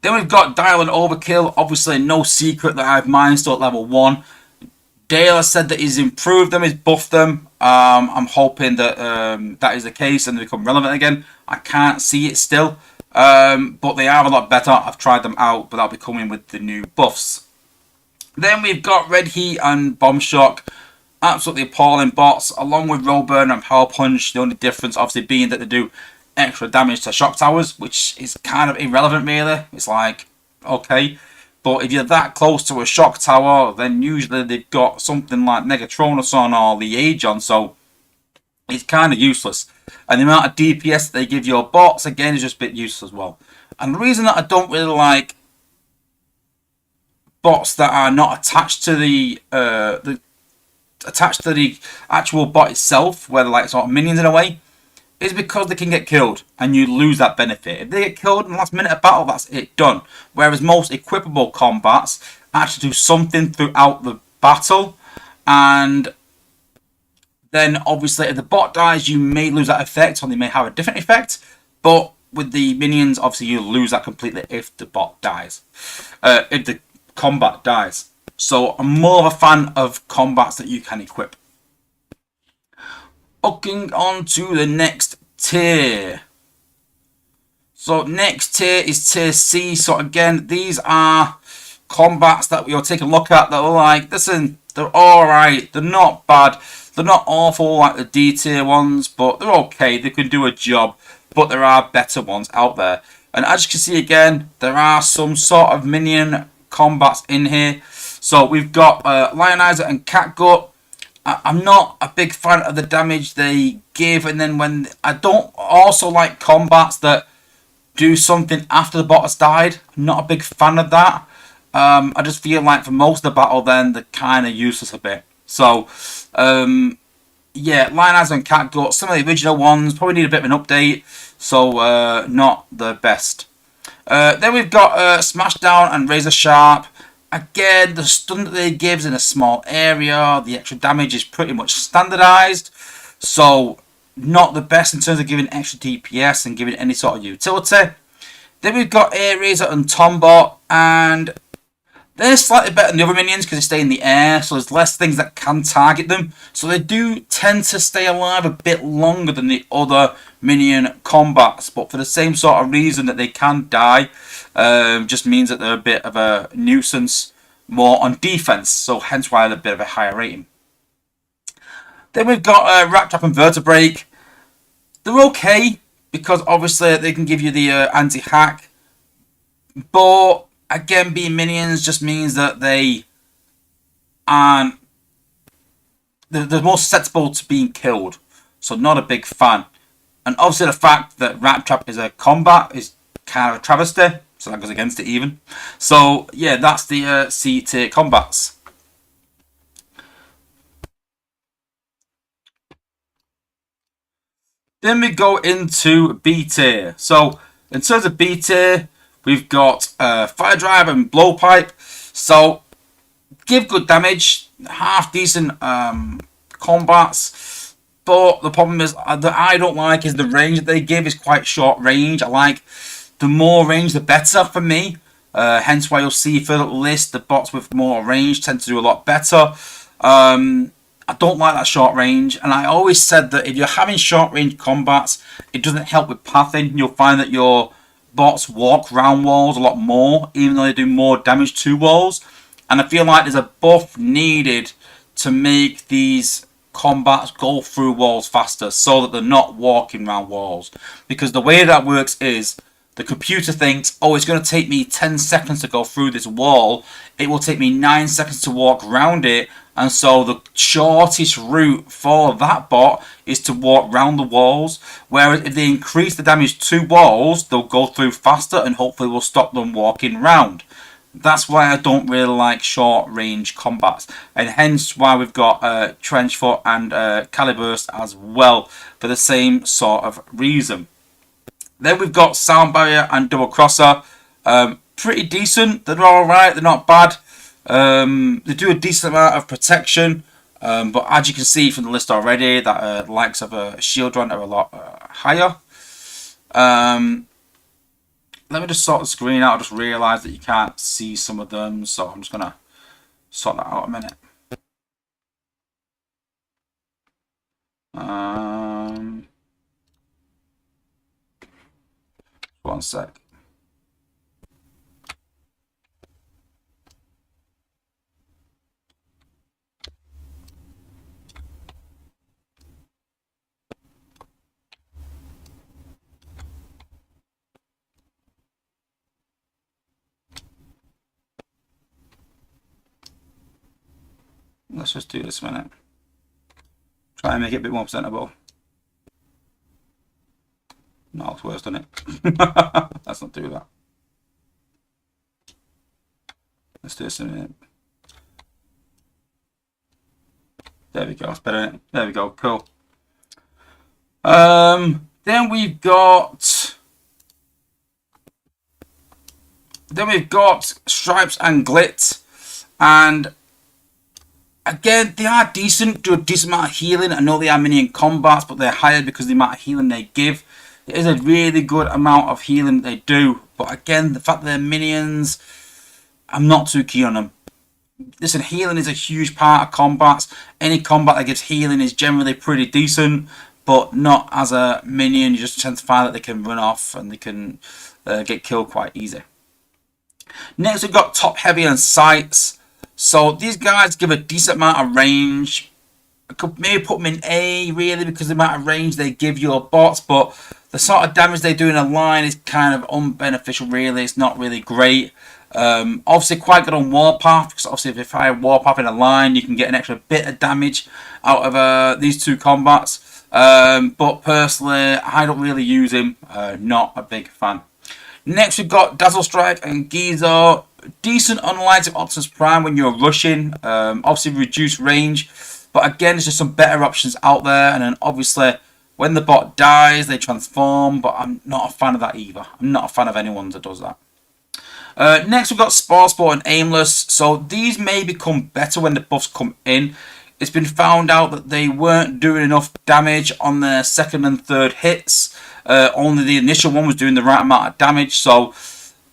Then we've got Dial and Overkill. Obviously, no secret that I have mine still at level 1. Dale has said that he's improved them, he's buffed them. I'm hoping that that is the case and they become relevant again. I can't see it still. But they are a lot better. I've tried them out, but that'll be coming with the new buffs. Then we've got Red Heat and Bomb Shock. Absolutely appalling bots, along with Rollburn and Power Punch. The only difference, obviously, being that they do extra damage to shock towers, which is kind of irrelevant, really. It's like, okay. But if you're that close to a shock tower, then usually they've got something like Negatronus on or the Age on, so it's kind of useless. And the amount of DPS that they give your bots, again, is just a bit useless as well. And the reason that I don't really like bots that are not attached to the attached to the actual bot itself, where they're like sort of minions in a way, is because they can get killed and you lose that benefit. If they get killed in the last minute of battle, that's it, done. Whereas most equipable combats actually do something throughout the battle, and then obviously if the bot dies, you may lose that effect, or they may have a different effect. But with the minions, obviously you lose that completely if the bot dies, if the combat dies. So I'm more of a fan of combats that you can equip. Looking on to the next tier. So next tier is tier C. So again, these are combats that we'll take a look at that are like, listen, they're alright, they're not bad, they're not awful like the D tier ones, but they're okay, they can do a job, but there are better ones out there. And as you can see again, there are some sort of minion combats in here. So we've got Lionizer and Catgut. I'm not a big fan of the damage they give, and then when I don't also like combats that do something after the bot has died. I'm not a big fan of that. I just feel like for most of the battle then they're kind of useless a bit. So yeah, Lionizer and Catgut, some of the original ones probably need a bit of an update, so not the best. Then we've got Smashdown and Razor Sharp. Again, the stun that they give is in a small area. The extra damage is pretty much standardized. So, not the best in terms of giving extra DPS and giving any sort of utility. Then we've got Razor and Tombot. And they're slightly better than the other minions because they stay in the air. So, there's less things that can target them. So, they do tend to stay alive a bit longer than the other minion combats. But for the same sort of reason that they can die. Just means that they're a bit of a nuisance more on defense, so hence why they're a bit of a higher rating. Then we've got Rat Trap and Vertebrake. They're okay because obviously they can give you the anti-hack, but again, being minions just means that they aren't. They're more susceptible to being killed, so not a big fan. And obviously the fact that Rat Trap is a combat is kind of a travesty. So that goes against it even. So yeah, that's the C tier combats. Then we go into B tier. So in terms of B tier, we've got Fire Drive and Blowpipe. So give good damage, half decent combats. But the problem is that I don't like is the range that they give is quite short range. I like the more range, the better for me. Hence why you'll see further up the list, the bots with more range tend to do a lot better. I don't like that short range. And I always said that if you're having short range combats, it doesn't help with pathing. You'll find that your bots walk round walls a lot more, even though they do more damage to walls. And I feel like there's a buff needed to make these combats go through walls faster so that they're not walking around walls. Because the way that works is the computer thinks, oh, it's going to take me 10 seconds to go through this wall. It will take me 9 seconds to walk around it. And so the shortest route for that bot is to walk around the walls. Whereas if they increase the damage to walls, they'll go through faster and hopefully will stop them walking around. That's why I don't really like short range combats. And hence why we've got Trenchfoot and Caliburst as well for the same sort of reason. Then we've got Sound Barrier and Double Crosser. Pretty decent. They're alright. They're not bad. They do a decent amount of protection. But as you can see from the list already, that the likes of a Shield Run are a lot higher. Let me just sort the screen out. I just realised that you can't see some of them. So I'm just going to sort that out a minute. One sec. Let's just do this a minute. Try and make it a bit more presentable. No, it's worse, doesn't it? Let's not do that. Let's do this in a minute. There we go. That's better. There we go. Cool. Then we've got Stripes and Glit, and again they are decent. Do a decent amount of healing. I know they are minion combats, but they're higher because of the amount of healing they give. It is a really good amount of healing they do. But again, the fact that they're minions, I'm not too keen on them. Listen, healing is a huge part of combats. Any combat that gives healing is generally pretty decent, but not as a minion. You just tend to find that they can run off and they can get killed quite easy. Next, we've got Top Heavy and Sights. So these guys give a decent amount of range. I could maybe put them in A, really, because of the amount of range they give your bots, but the sort of damage they do in a line is kind of unbeneficial, really. It's not really great. Obviously quite good on Warpath, because obviously if you fire Warpath in a line, you can get an extra bit of damage out of these two combats. But personally, I don't really use him. Not a big fan. Next, we've got Dazzle Strike and Gizo. Decent on Light of Optimus Prime when you're rushing. Obviously reduced range. But again, there's just some better options out there. And then obviously, when the bot dies, they transform. But I'm not a fan of that either. I'm not a fan of anyone that does that. Next, we've got Sport and Aimless. So these may become better when the buffs come in. It's been found out that they weren't doing enough damage on their second and third hits. Only the initial one was doing the right amount of damage. So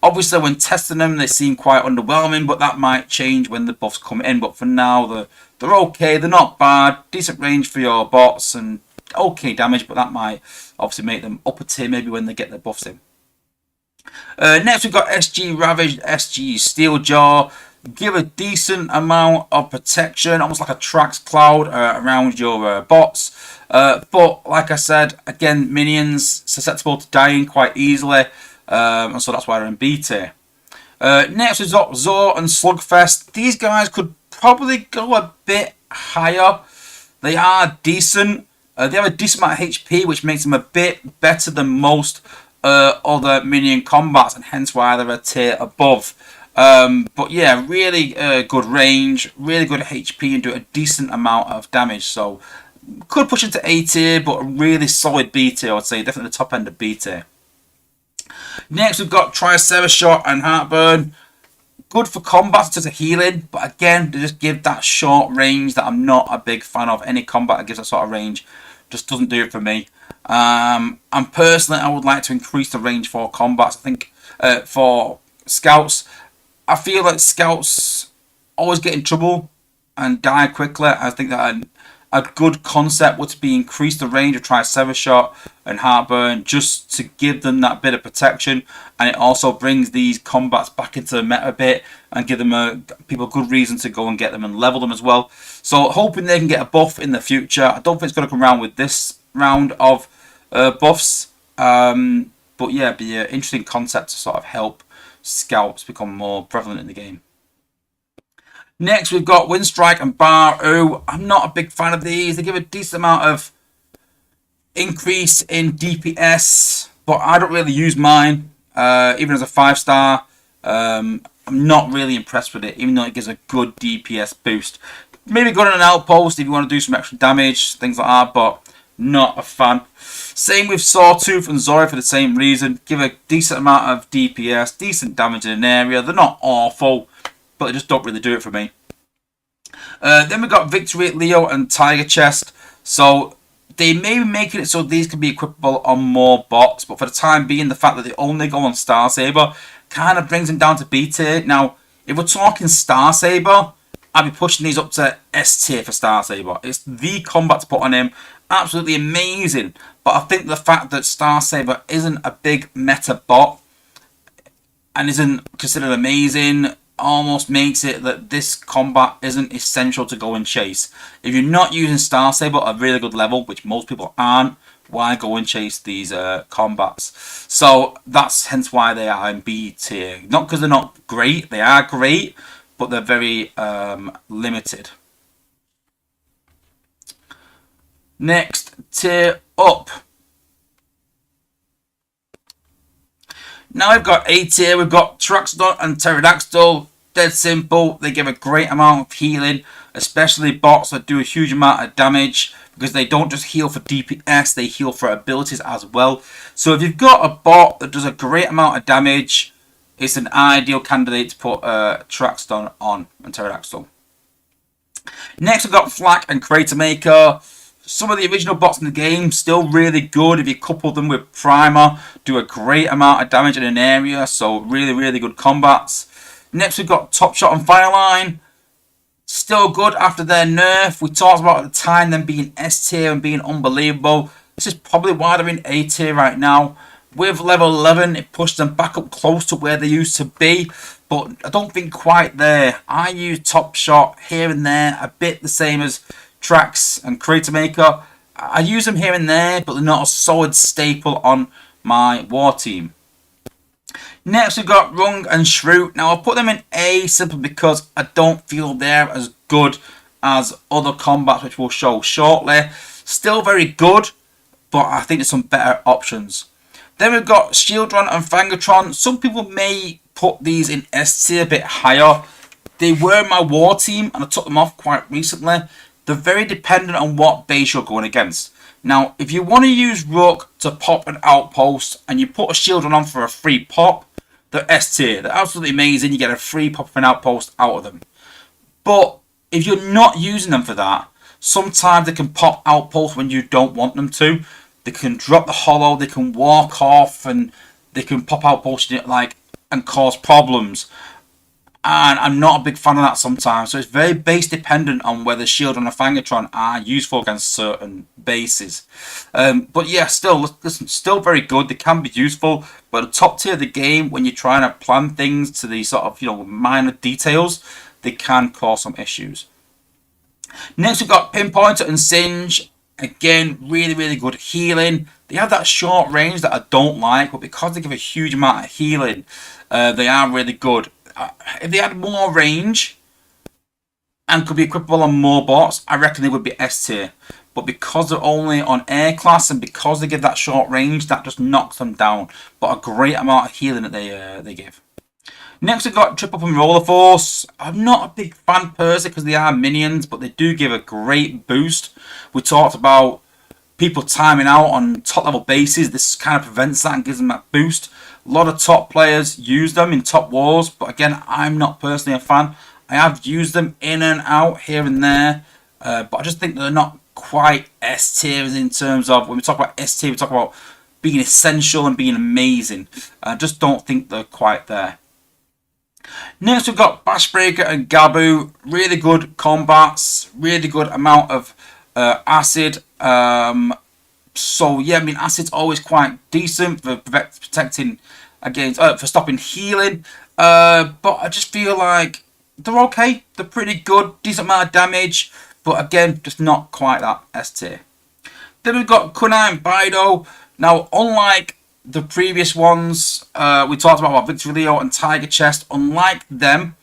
obviously when testing them, they seem quite underwhelming, but that might change when the buffs come in. But for now, they're okay. They're not bad. Decent range for your bots and okay damage, but that might obviously make them upper tier maybe when they get their buffs in. Next, we've got SG Ravaged, SG Steeljaw. Give a decent amount of protection, almost like a Trax Cloud around your bots. But like I said, again, minions susceptible to dying quite easily, and so that's why they're in B tier. Next, we've got Zor and Slugfest. These guys could probably go a bit higher. They are decent. They have a decent amount of HP, which makes them a bit better than most other minion combats, and hence why they're a tier above. But yeah, really good range, really good HP, and do a decent amount of damage. So could push into A tier, but a really solid B tier, I would say. Definitely the top end of B tier. Next, we've got Triceratops and Heartburn. Good for combat in terms of healing, but again, they just give that short range that I'm not a big fan of. Any combat that gives that sort of range just doesn't do it for me. And personally, I would like to increase the range for combats. I think for scouts, I feel like scouts always get in trouble and die quickly. I think that a good concept would be increase the range of Triceratops and Heartburn just to give them that bit of protection, and it also brings these combats back into the meta a bit and give them people a good reason to go and get them and level them as well. So hoping they can get a buff in the future. I don't think it's going to come around with this round of buffs, but yeah, it'd be an interesting concept to sort of help scouts become more prevalent in the game. Next, we've got Windstrike and Bar-O. I'm not a big fan of these. They give a decent amount of increase in DPS, but I don't really use mine, even as a 5-star. I'm not really impressed with it, even though it gives a good DPS boost. Maybe good on an outpost if you want to do some extra damage, things like that, but not a fan. Same with Sawtooth and Zora for the same reason. Give a decent amount of DPS, decent damage in an area. They're not awful, but they just don't really do it for me. Then we've got Victory, Leo, and Tiger Chest. So they may be making it so these can be equipable on more bots, but for the time being, the fact that they only go on Star Saber kind of brings them down to B tier. Now, if we're talking Star Saber, I'd be pushing these up to S tier for Star Saber. It's the combat to put on him. Absolutely amazing. But I think the fact that Star Saber isn't a big meta bot and isn't considered amazing almost makes it that this combat isn't essential to go and chase. If you're not using Star Saber at a really good level, which most people aren't, why go and chase these combats? So that's hence why they are in B tier. Not because they're not great, they are great, but they're very limited. Next tier up. Now we've got A tier, we've got Traxodon and Pterodactyl. Dead simple. They give a great amount of healing, especially bots that do a huge amount of damage, because they don't just heal for DPS, they heal for abilities as well. So if you've got a bot that does a great amount of damage, it's an ideal candidate to put Traxton on and Pterodactyl. Next we've got Flak and Crater Maker. Some of the original bots in the game, still really good. If you couple them with Primer, do a great amount of damage in an area. So really, really good combats. Next we've got Top Shot and Fireline. Still good after their nerf. We talked about at the time them being S tier and being unbelievable. This is probably why they're in A tier right now. With level 11, it pushed them back up close to where they used to be, but I don't think quite there. I use Top Shot here and there, a bit the same as Trax and Crater Maker. I use them here and there, but they're not a solid staple on my war team. Next we've got Rung and Shroot. Now I'll put them in A simply because I don't feel they're as good as other combats, which we'll show shortly. Still very good, but I think there's some better options. Then we've got Shieldron and Fangatron. Some people may put these in S tier a bit higher. They were my war team and I took them off quite recently. They're very dependent on what base you're going against. Now, if you want to use Rook to pop an outpost and you put a Shieldron on for a free pop, they're S tier. They're absolutely amazing. You get a free pop of an outpost out of them. But if you're not using them for that, sometimes they can pop outposts when you don't want them to. They can drop the hollow, they can walk off, and they can pop out potion and cause problems. And I'm not a big fan of that sometimes. So it's very base dependent on whether Shieldron and Fangatron are useful against certain bases. But yeah, listen, still very good. They can be useful, but the top tier of the game, when you're trying to plan things to the sort of minor details, they can cause some issues. Next we've got Pinpointer and Singe. Again, really, really good healing. They have that short range that I don't like, but because they give a huge amount of healing, they are really good. If they had more range and could be equipable on more bots, I reckon they would be S tier. But because they're only on air class and because they give that short range, that just knocks them down. But a great amount of healing that they give. Next we've got Trip Up and Roller Force. I'm not a big fan personally because they are minions, but they do give a great boost. We talked about people timing out on top level bases. This kind of prevents that and gives them that boost. A lot of top players use them in top wars, but again, I'm not personally a fan. I have used them in and out here and there, but I just think they're not quite S tier in terms of, when we talk about S tier, we talk about being essential and being amazing. I just don't think they're quite there. Next we've got Bashbreaker and Gabu. Really good combats, really good amount of acid. So yeah, I mean acid's always quite decent for protecting against, for stopping healing. But I just feel like they're okay. They're pretty good, decent amount of damage, but again, just not quite that S tier. Then we've got Kunai and Bido. Now, unlike the previous ones we talked about Victory Leo and Tiger Chest, unlike them,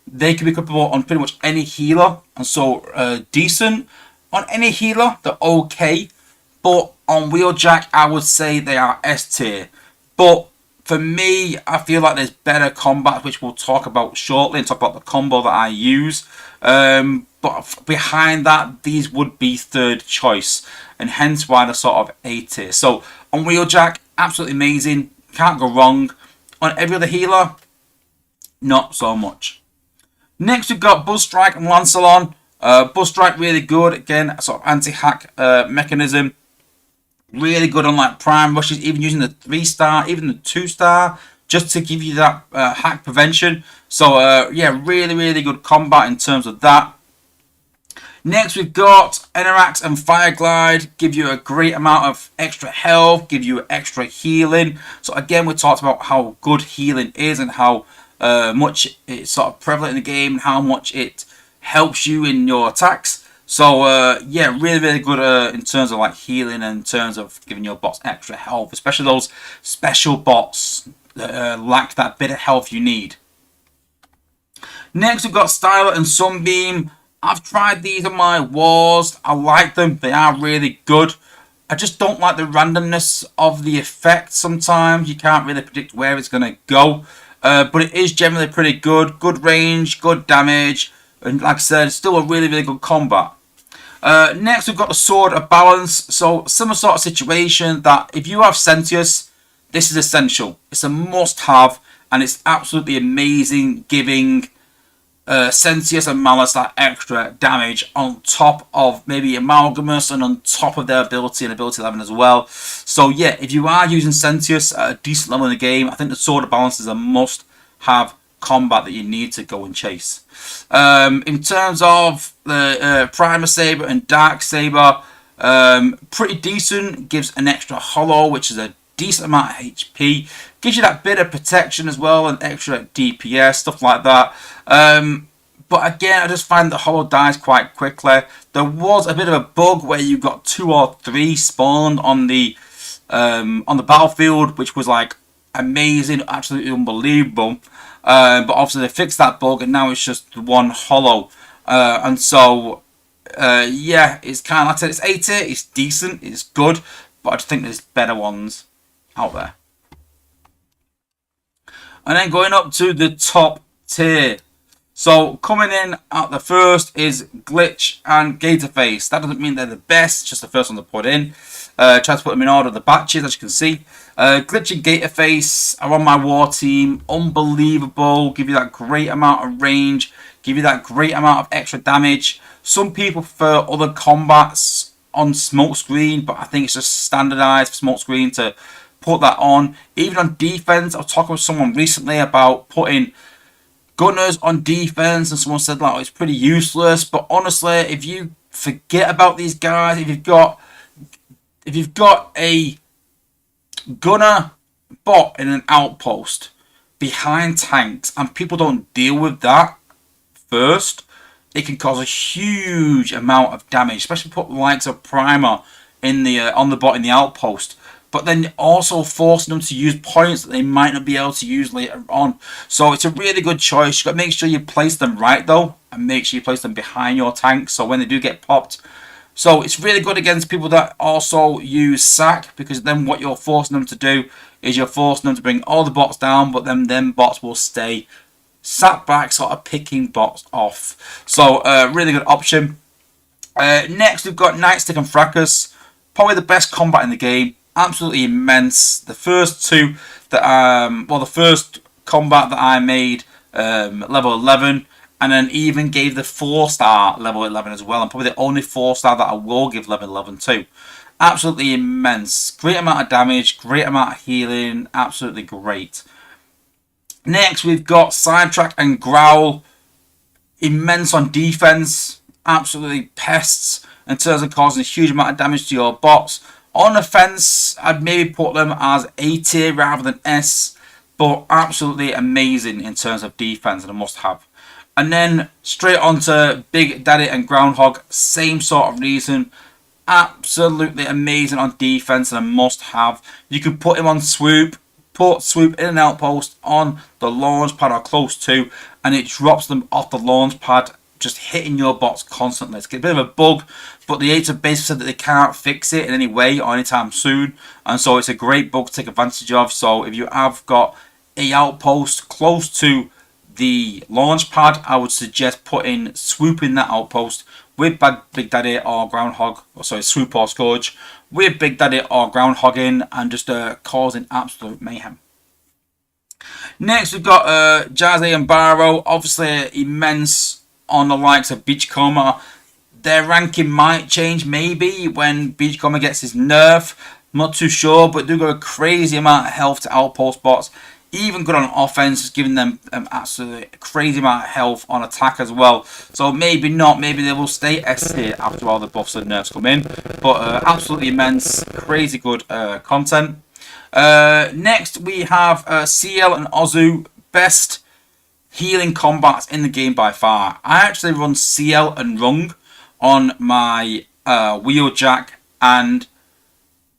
they can be equipable on pretty much any healer, and so decent on any healer. They're okay, but on Wheeljack I would say they are S tier. But for me, I feel like there's better combat, which we'll talk about shortly and talk about the combo that I use. But behind that, these would be third choice, and hence why they're sort of A tier. So on Wheeljack, absolutely amazing, can't go wrong. On every other healer, not so much. Next we've got Buzzstrike and Lancelon. Buzzstrike really good, again, a sort of anti-hack mechanism. Really good on like prime rushes, even using the 3-star, even the 2-star, just to give you that hack prevention. So yeah, really, really good combat in terms of that. Next we've got Enerax and Fireglide. Give you a great amount of extra health, give you extra healing. So again, we talked about how good healing is and how much it's sort of prevalent in the game and how much it helps you in your attacks. So yeah, really, really good in terms of like healing and in terms of giving your bots extra health, especially those special bots that lack that bit of health you need. Next we've got Styler and Sunbeam. I've tried these on my wars. I like them. They are really good. I just don't like the randomness of the effect sometimes. You can't really predict where it's going to go. but it is generally pretty good. Good range, good damage, and like I said, still a really, really good combat. Next, we've got the Sword of Balance. So, similar sort of situation that if you have Sentius, this is essential. It's a must-have, and it's absolutely amazing, giving Sentius and Malice that extra damage on top of maybe Amalgamus and on top of their ability and ability 11 as well. So yeah, if you are using Sentius at a decent level in the game, I think the Sword of Balance is a must-have combat that you need to go and chase. In terms of the Primer Saber and Dark Saber, pretty decent. Gives an extra hollow, which is a decent amount of HP. Gives you that bit of protection as well, and extra DPS, stuff like that. But again, I just find that hollow dies quite quickly. There was a bit of a bug where you got 2 or 3 spawned on the battlefield, which was like amazing, absolutely unbelievable. But obviously they fixed that bug, and now it's just one hollow. And so, yeah, it's kind of like I said, it's 80, it's decent, it's good, but I just think there's better ones out there. And then going up to the top tier. So coming in at the first is Glitch and Gatorface. That doesn't mean they're the best, just the first one to put in. Try to put them in order of the batches, as you can see. Glitch and Gatorface are on my war team. Unbelievable. Give you that great amount of range. Give you that great amount of extra damage. Some people prefer other combats on Smokescreen, but I think it's just standardized for Smokescreen to put that on. Even on defense, I was talking with someone recently about putting Gunners on defense, and someone said like, oh, it's pretty useless. But honestly, if you forget about these guys, if you've got a Gunner bot in an outpost behind tanks and people don't deal with that first, it can cause a huge amount of damage, especially put the likes of Primer in the on the bot in the outpost. But then also forcing them to use points that they might not be able to use later on. So it's a really good choice. You've got to make sure you place them right though, and make sure you place them behind your tank, so when they do get popped. So it's really good against people that also use sack, because then what you're forcing them to do is you're forcing them to bring all the bots down, but then them bots will stay sat back, sort of picking bots off. So really good option. Next we've got Nightstick and Fracas. Probably the best combat in the game. Absolutely immense. The first two that the first combat that I made level 11, and then even gave the 4-star level 11 as well, and probably the only 4-star that I will give level 11 too. Absolutely immense. Great amount of damage, great amount of healing, absolutely great. Next we've got Sidetrack and Growl. Immense on defense, absolutely pests in terms of causing a huge amount of damage to your bots. On offense, I'd maybe put them as A tier rather than S, but absolutely amazing in terms of defense and a must-have. And then straight on to Big Daddy and Groundhog, same sort of reason. Absolutely amazing on defense and a must-have. You can put him on Swoop, put Swoop in an outpost on the launch pad or close to, and it drops them off the launch pad, just hitting your bots constantly. It's a bit of a bug, but the Aids have basically said that they can't fix it in any way or anytime soon, and so it's a great bug to take advantage of. So if you have got a outpost close to the launch pad, I would suggest putting Swoop in that outpost with Big Daddy or Groundhog, or sorry, Swoop or Scourge, with Big Daddy or Groundhog in, and just causing absolute mayhem. Next we've got Jazzy and Barrow, obviously immense on the likes of Beachcomber. Their ranking might change maybe when Beachcomber gets his nerf. I'm not too sure, but do got a crazy amount of health to outpost bots. Even good on offense, just giving them absolutely crazy amount of health on attack as well. So maybe not, maybe they will stay S tier after all the buffs and nerfs come in. But absolutely immense, crazy good content. Next we have CL and Ozu, best healing combats in the game by far. I actually run CL and Rung on my Wheeljack and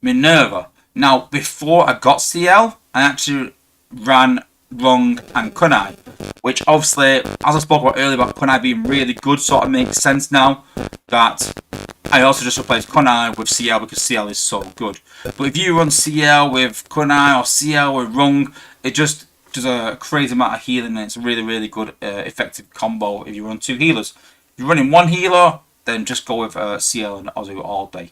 Minerva. Now, before I got CL, I actually ran Rung and Kunai, which obviously, as I spoke about earlier about Kunai being really good, sort of makes sense now that I also just replaced Kunai with CL because CL is so good. But if you run CL with Kunai or CL with Rung, it just which is a crazy amount of healing, and it's a really, really good, effective combo if you run 2 healers. If you're running 1 healer, then just go with CL and Ozzy all day.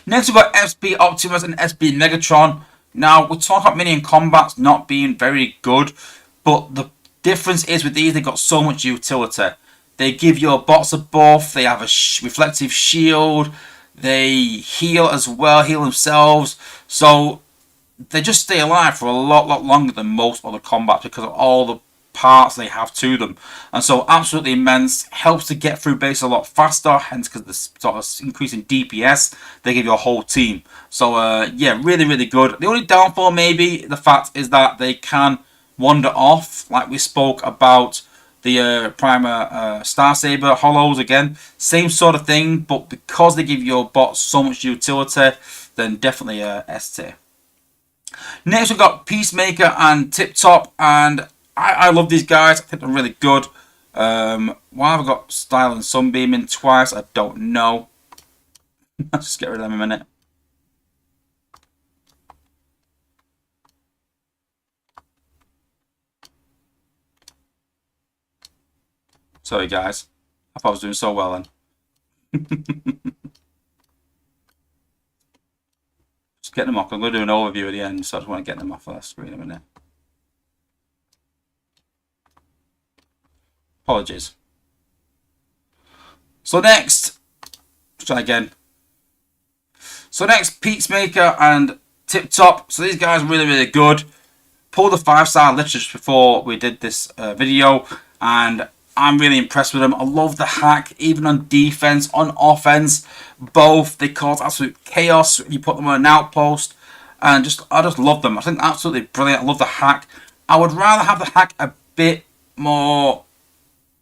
Next, we've got SP Optimus and SP Megatron. Now, we talk about minion combats not being very good, but the difference is with these, they've got so much utility. They give your bots a buff, they have a reflective shield, they heal as well, heal themselves. So, they just stay alive for a lot longer than most other combats because of all the parts they have to them. And so absolutely immense, helps to get through base a lot faster, hence because the sort of increase in DPS they give your whole team. So yeah, really good. The only downfall maybe the fact is that they can wander off, like we spoke about the Primer Star Saber Hollows again. Same sort of thing, but because they give your bot so much utility, then definitely S tier. Next we've got Peacemaker and Tip Top, and I love these guys. I think they're really good. Why have I got Style and Sunbeam in twice? I don't know. Let's just get rid of them in a minute. Sorry guys. I thought I was doing so well then. Just get them off. I'm going to do an overview at the end, so I just want to get them off the screen in a minute. Apologies. So next, let's try again. So next, Peacemaker and Tip Top. So these guys are really good. Pulled the 5-star literally just before we did this video, and I'm really impressed with them. I love the hack, even on defense, on offense, both. They cause absolute chaos when you put them on an outpost, and I just love them. I think absolutely brilliant. I love the hack. I would rather have the hack a bit more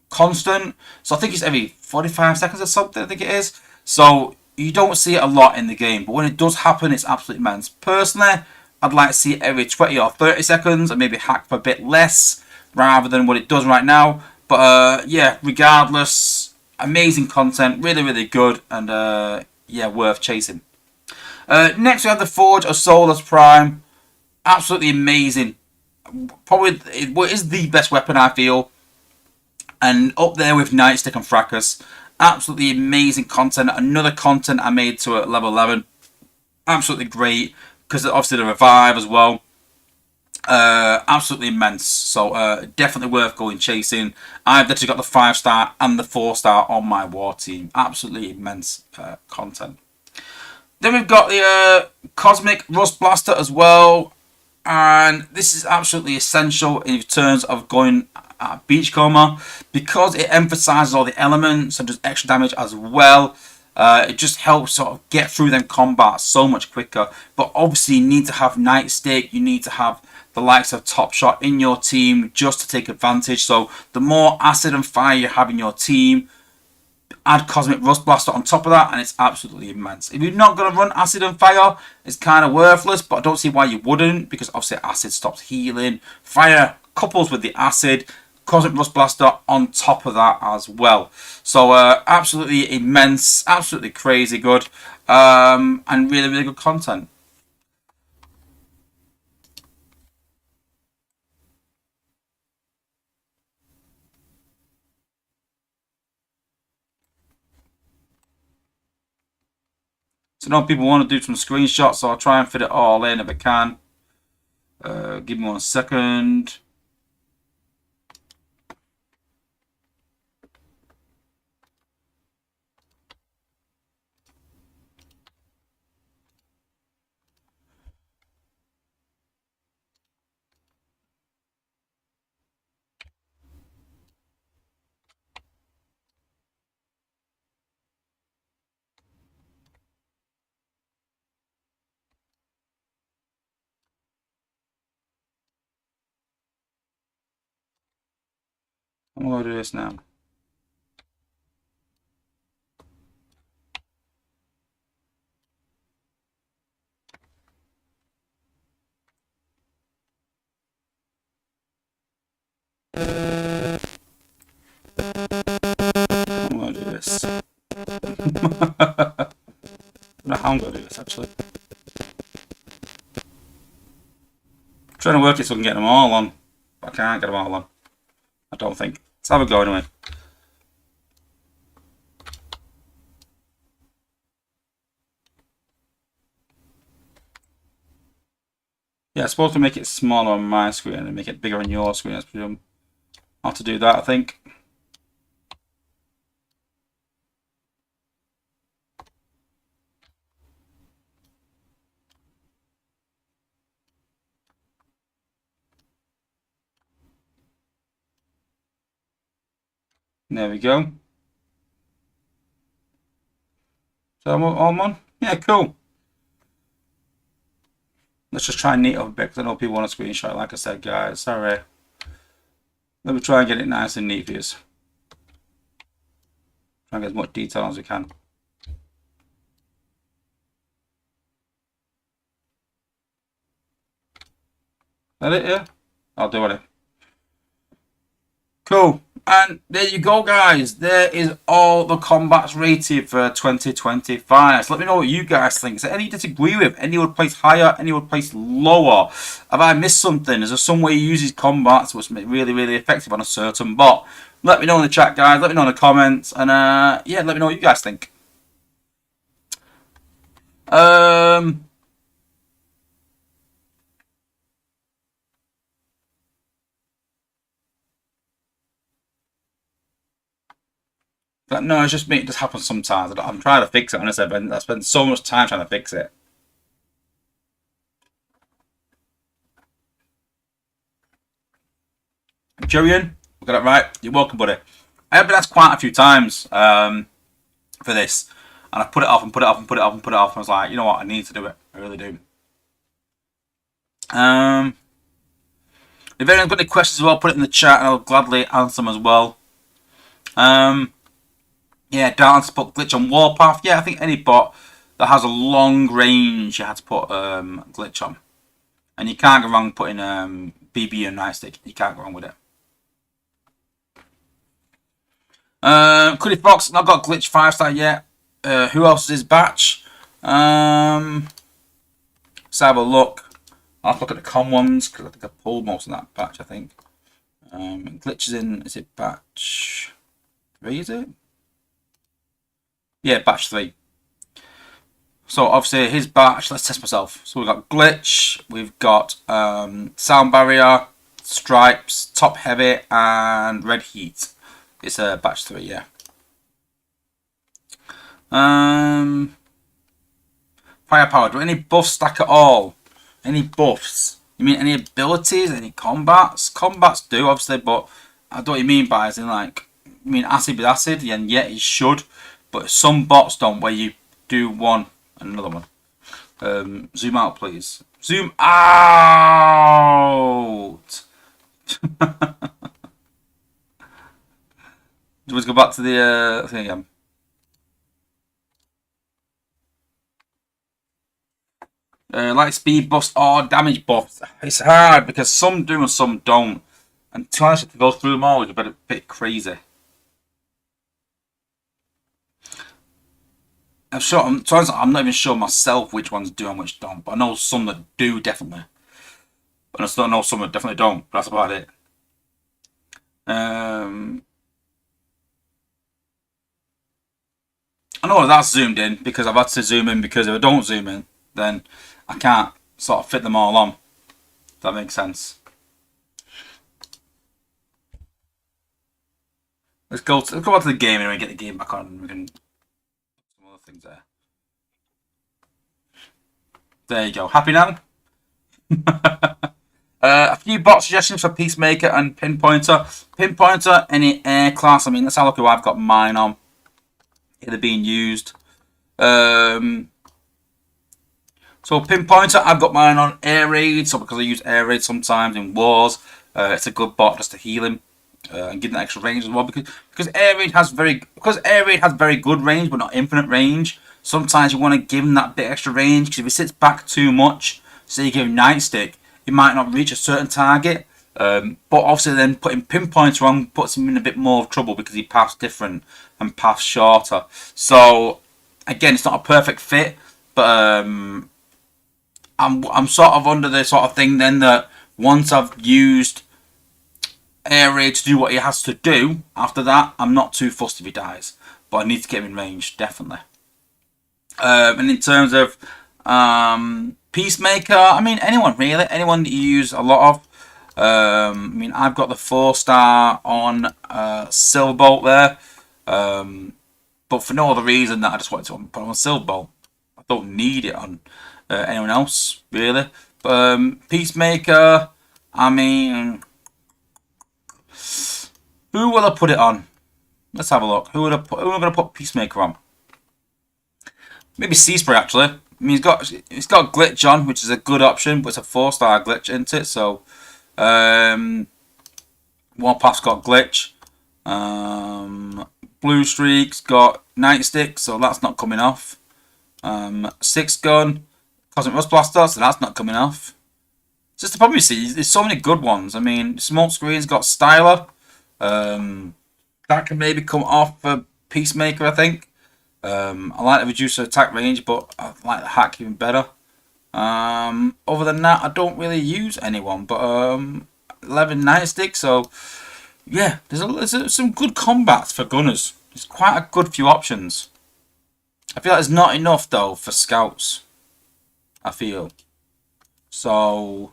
constant. So I think it's every 45 seconds or something, I think it is. So you don't see it a lot in the game, but when it does happen, it's absolutely immense. Personally, I'd like to see it every 20 or 30 seconds and maybe hack for a bit less rather than what it does right now. But yeah, regardless, amazing content, really good, and yeah, worth chasing. Next we have the Forge of Soulless Prime. Absolutely amazing. Probably it is the best weapon, I feel. And up there with Nightstick and Fracas. Absolutely amazing content. Another content I made to level 11. Absolutely great. Because obviously the revive as well. Absolutely immense. So definitely worth going chasing. I've literally got the 5-star and the 4-star on my war team. Absolutely immense content. Then we've got the Cosmic Rust Blaster as well. And this is absolutely essential in terms of going Beachcomber, because it emphasizes all the elements and does extra damage as well. It just helps sort of get through them combats so much quicker. But obviously you need to have Nightstick, you need to have the likes of Top Shot in your team just to take advantage. So the more acid and fire you have in your team, add Cosmic Rust Blaster on top of that, and it's absolutely immense. If you're not going to run acid and fire, it's kind of worthless, but I don't see why you wouldn't, because obviously acid stops healing. Fire couples with the acid, Cosmic Rust Blaster on top of that as well. So absolutely immense, absolutely crazy good, and really good content. So now people want to do some screenshots, so I'll try and fit it all in if I can. Give me 1 second. I'm going to do this now. I'm going to do this. I don't know how I'm going to do this actually. trying to work it so I can get them all on. But I can't get them all on. I don't think. Let's have a go anyway. Yeah, it's supposed to make it smaller on my screen and make it bigger on your screen. I presume how to do that, I think. There we go. So I'm all on. Yeah, cool. Let's just try and neat up a bit because I know people want a screenshot. Like I said, guys, sorry. Let me try and get it nice and neat for you. Try and get as much detail as we can. Is that it? Yeah, I'll do it. Cool. And there you go, guys. There is all the combats rated for 2025. So let me know what you guys think. Is there any you disagree with? Any would place higher? Any would place lower? Have I missed something? Is there some way you use these combats which make really, really effective on a certain bot? Let me know in the chat, guys. Let me know in the comments. And yeah, let me know what you guys think. But no, it's just me. It just happens sometimes. I'm trying to fix it, honestly. I spend so much time trying to fix it. Jurian, we got it right. You're welcome, buddy. I have been asked quite a few times for this, and I put it off and put it off and put it off and put it off. And I was like, you know what? I need to do it. I really do. If anyone's got any questions as well, put it in the chat, and I'll gladly answer them as well. Yeah, dance put glitch on Warpath. Yeah, I think any bot that has a long range, you have to put glitch on, and you can't go wrong putting BB and Nightstick. You can't go wrong with it. Cuddy Fox, not got glitch 5-star yet. Who else is his batch? Let's have a look. I'll have to look at the com ones because I think I pulled most of that batch. I think glitches in. Is it batch 3? Is it? Yeah, batch 3. So obviously his batch. Let's test myself. So we've got glitch. We've got sound barrier, stripes, top heavy, and red heat. It's a batch 3, yeah. Firepower. Do any buffs stack at all? Any buffs? You mean any abilities? Any combats? Combats do, obviously, but I don't know what you mean by as in like, you mean acid with acid? And yeah, it should. But some bots don't, where you do one and another one. Zoom out, please. Zoom out! Do we go back to the thing again? Like speed buffs or damage buffs. It's hard because some do and some don't. And to honest, to go through them all is a bit crazy. I'm not even sure myself which ones do and which don't, but I know some that do definitely. But I still know some that definitely don't. But that's about it. I know that's zoomed in because I've had to zoom in because if I don't zoom in, then I can't sort of fit them all on. If that makes sense. Let's go back to the game anyway. Get the game back on. And we can put some other things there. There you go. Happy now? A few bot suggestions for Peacemaker and Pinpointer. Pinpointer, any air class. I mean, let's have a look who I've got mine on. They're being used. So Pinpointer, I've got mine on Air Raid. So because I use Air Raid sometimes in wars, it's a good bot just to heal him and give him that extra range as well. Because Air Raid has very good range, but not infinite range. Sometimes you want to give him that bit extra range because if he sits back too much, say you give him Nightstick, he might not reach a certain target. But obviously then putting Pinpointer on puts him in a bit more of trouble because he paths different and paths shorter. So again, it's not a perfect fit, but I'm sort of under the sort of thing then that Once I've used air raid to do what he has to do, after that, I'm not too fussed if he dies. But I need to get him in range, definitely. And in terms of Peacemaker, I mean, anyone really. Anyone that you use a lot of. I mean, I've got the 4-star on Silverbolt there. But for no other reason that I just wanted to put on Silverbolt. I don't need it on anyone else, really. Peacemaker, I mean, who will I put it on? Let's have a look. Who am I going to put Peacemaker on? Maybe Seaspray, actually. I mean, he's got glitch on, which is a good option, but it's a 4-star glitch, isn't it? So, Warpath's got glitch. Blue Streak's got Nightstick, so that's not coming off. 6-gun, Cosmic Rust Blaster, so that's not coming off. It's just the problem you see, there's so many good ones. I mean, Smoke Screen's got Styler. That can maybe come off for Peacemaker, I think. I like the reducer attack range, but I like the hack even better. Other than that, I don't really use anyone, but 11 Nightstick, so yeah, there's some good combats for gunners. There's quite a good few options. I feel like there's not enough though for scouts. I feel. So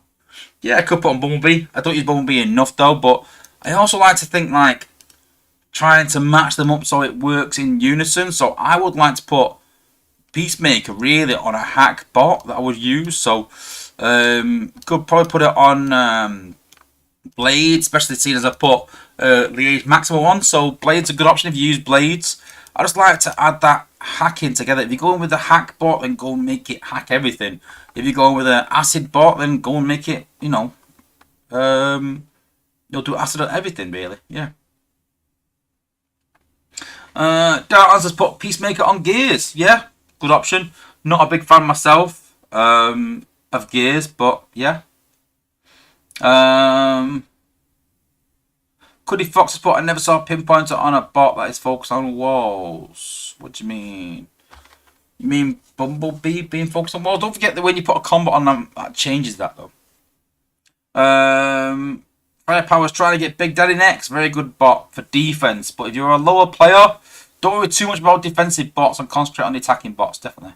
yeah, I could put on Bumblebee. I don't use Bumblebee enough though, but I also like to think like trying to match them up so it works in unison. So I would like to put Peacemaker really on a hack bot that I would use. So could probably put it on Blade, especially seeing as I put Liège Maxima on. So Blade's a good option if you use Blades. I just like to add that hacking together. If you're going with a hack bot, then go and make it hack everything. If you're going with an acid bot, then go and make it, you know, you'll do acid on everything, really. Yeah. Dark Answers put Peacemaker on Gears. Yeah, good option. Not a big fan myself of Gears, but yeah. Cuddy Fox has put, I never saw a pinpointer on a bot that is focused on walls. What do you mean? You mean Bumblebee being focused on walls? Don't forget that when you put a combat on them, that changes that though. Firepower's trying to get Big Daddy next. Very good bot for defense. But if you're a lower player, don't worry too much about defensive bots and concentrate on the attacking bots, definitely.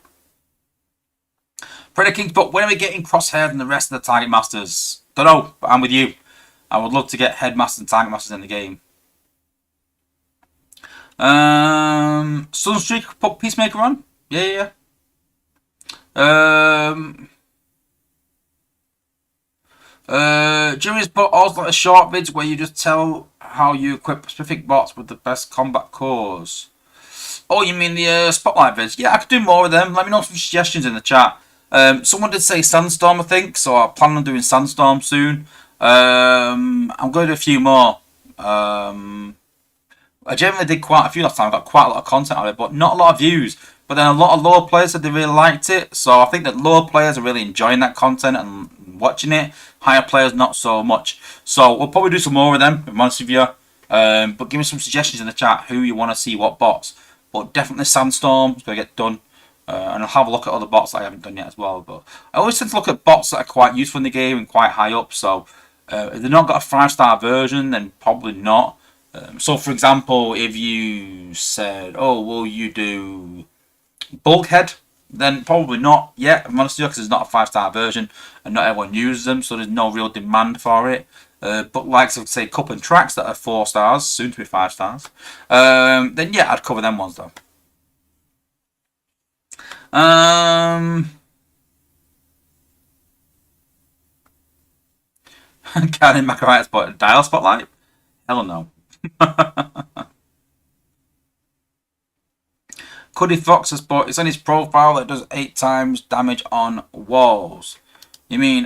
Predator King's but when are we getting Crosshair and the rest of the Target Masters? Don't know, but I'm with you. I would love to get Headmasters and Target Masters in the game. Sunstreak put Peacemaker on? Yeah. Jimmy's put also a short vids where you just tell how you equip specific bots with the best combat cores. Oh, you mean the spotlight vids? Yeah, I could do more of them. Let me know some suggestions in the chat. Someone did say Sandstorm, I think, so I plan on doing Sandstorm soon. I'm going to do a few more. I generally did quite a few last time. I got quite a lot of content out of it, but not a lot of views. But then a lot of lower players said they really liked it, so I think that lower players are really enjoying that content and watching it. Higher players, not so much. So we'll probably do some more of them, if I'm honest with you. But give me some suggestions in the chat who you want to see, what bots. But definitely Sandstorm is going to get done. And I'll have a look at other bots that I haven't done yet as well. But I always tend to look at bots that are quite useful in the game and quite high up. So if they've not got a 5-star version, then probably not. So for example, if you said, oh, will you do Bulkhead? Then probably not yet, I'm honest with you, because it's not a 5-star version and not everyone uses them, so there's no real demand for it. But like, so say, Cup and Tracks that are 4 stars, soon to be 5 stars, then yeah, I'd cover them ones though. Cannon Macarite spot dial spotlight? Hell no. Cuddy Fox has bought, it's on his profile that does 8 times damage on walls. You mean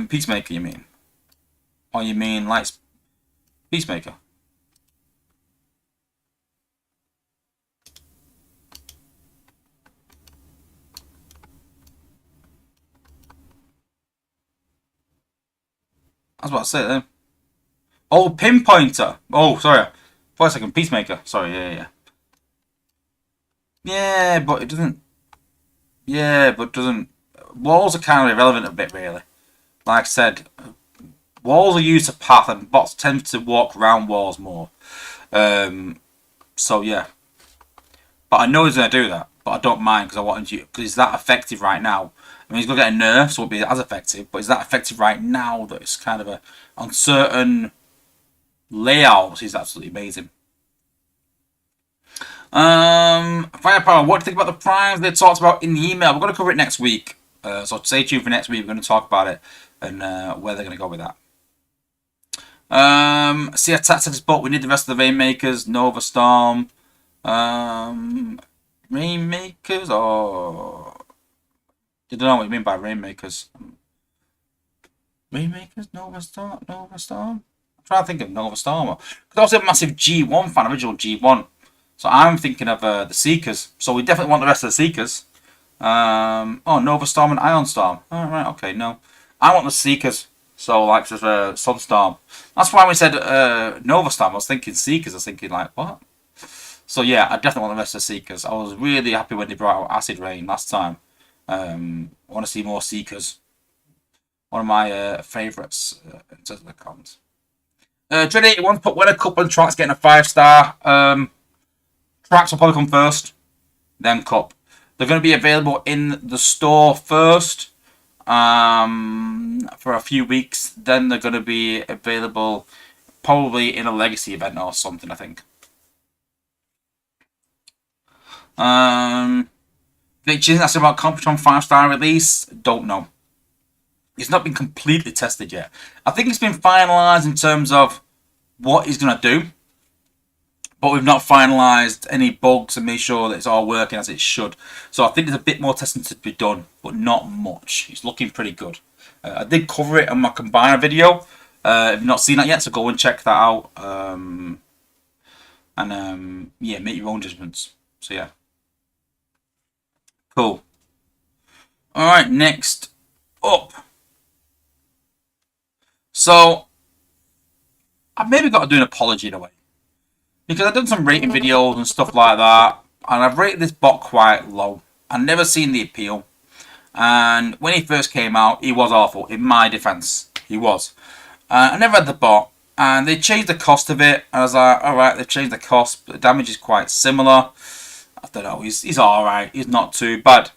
Peacemaker, you mean? Or you mean like Peacemaker? I was about to say it then. Oh, Pinpointer. Oh, sorry. For a second, Peacemaker. Sorry, yeah. Yeah, but it doesn't. Yeah, but doesn't. Walls are kind of irrelevant a bit, really. Like I said, walls are used to path, and bots tend to walk around walls more. So yeah, but I know he's going to do that. But I don't mind because I want him to, because he's that effective right now. I mean, he's going to get a nerf, so it won't be as effective. But he's that effective right now that it's kind of a uncertain layouts. He's absolutely amazing. Firepower. What do you think about the primes they talked about in the email? We're going to cover it next week. So stay tuned for next week. We're going to talk about it and where they're going to go with that. See a tactics, but we need the rest of the Rainmakers. Nova Storm. Rainmakers or I don't know what you mean by Rainmakers. Rainmakers, Nova Storm. I'm trying to think of Nova Storm because I was a massive G1 fan, original G1. So I'm thinking of the Seekers. So we definitely want the rest of the Seekers. Oh, Nova Storm and Ion Storm. Oh, right, okay, no. I want the Seekers. So, like, Sunstorm. That's why we said Nova Storm. I was thinking Seekers. I was thinking, like, what? So, yeah, I definitely want the rest of the Seekers. I was really happy when they brought out Acid Rain last time. I want to see more Seekers. One of my favourites in terms of the cons. Dread 81 put win a cup and Tracks getting a 5-star. Tracks will probably come first, then Cup. They're going to be available in the store first for a few weeks. Then they're going to be available probably in a legacy event or something, I think. Vic Chin asking about Computron 5-star release. Don't know. It's not been completely tested yet. I think it's been finalised in terms of what he's going to do. But we've not finalised any bugs and made sure that it's all working as it should. So I think there's a bit more testing to be done, but not much. It's looking pretty good. I did cover it on my Combiner video. If you've not seen that yet, so go and check that out. Yeah, make your own judgments. So yeah. Cool. Alright, next up. So, I've maybe got to do an apology in a way. Because I've done some rating videos and stuff like that, and I've rated this bot quite low. I've never seen the appeal. And when he first came out, he was awful. In my defence, he was. I never had the bot, and they changed the cost of it. I was like, alright, they've changed the cost, but the damage is quite similar. I don't know, he's alright. He's not too bad.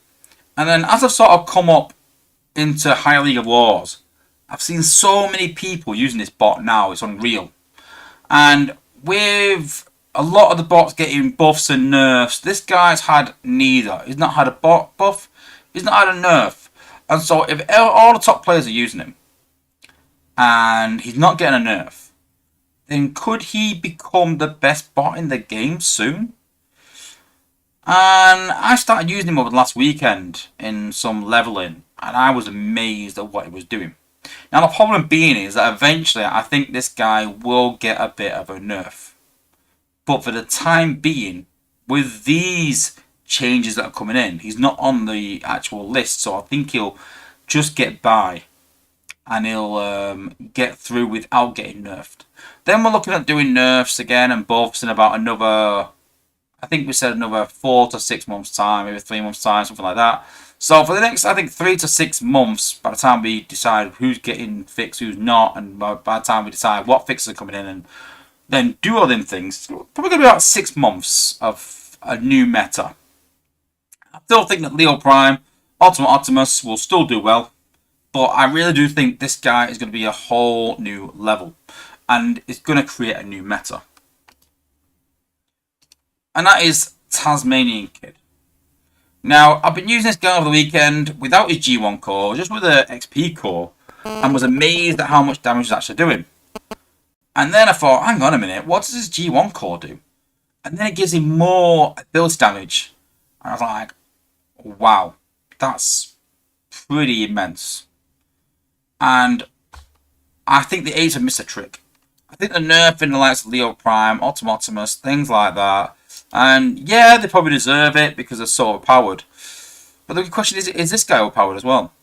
And then as I've sort of come up into High League of Wars, I've seen so many people using this bot now. It's unreal. And with a lot of the bots getting buffs and nerfs, this guy's had neither. He's not had a bot buff, he's not had a nerf. And so if all the top players are using him, and he's not getting a nerf, then could he become the best bot in the game soon? And I started using him over the last weekend in some leveling, and I was amazed at what he was doing. Now the problem being is that eventually I think this guy will get a bit of a nerf. But for the time being, with these changes that are coming in, he's not on the actual list. So I think he'll just get by. And he'll get through without getting nerfed. Then we're looking at doing nerfs again and buffs in about another, I think we said another 4 to 6 months time, maybe 3 months time, something like that. So for the next, I think, 3 to 6 months, by the time we decide who's getting fixed, who's not, and by the time we decide what fixes are coming in, and then do all them things, it's probably going to be about 6 months of a new meta. I still think that Leo Prime, Ultimate Optimus will still do well, but I really do think this guy is going to be a whole new level, and it's going to create a new meta. And that is Tasmanian Kid. Now, I've been using this guy over the weekend without his G1 core, just with an XP core, and was amazed at how much damage he's actually doing. And then I thought, hang on a minute, what does his G1 core do? And then it gives him more ability damage. And I was like, wow, that's pretty immense. And I think the 8s have missed a trick. I think the nerf in the likes of Leo Prime, Optimus, things like that. And yeah, they probably deserve it because they're so overpowered. But the question is this guy overpowered as well?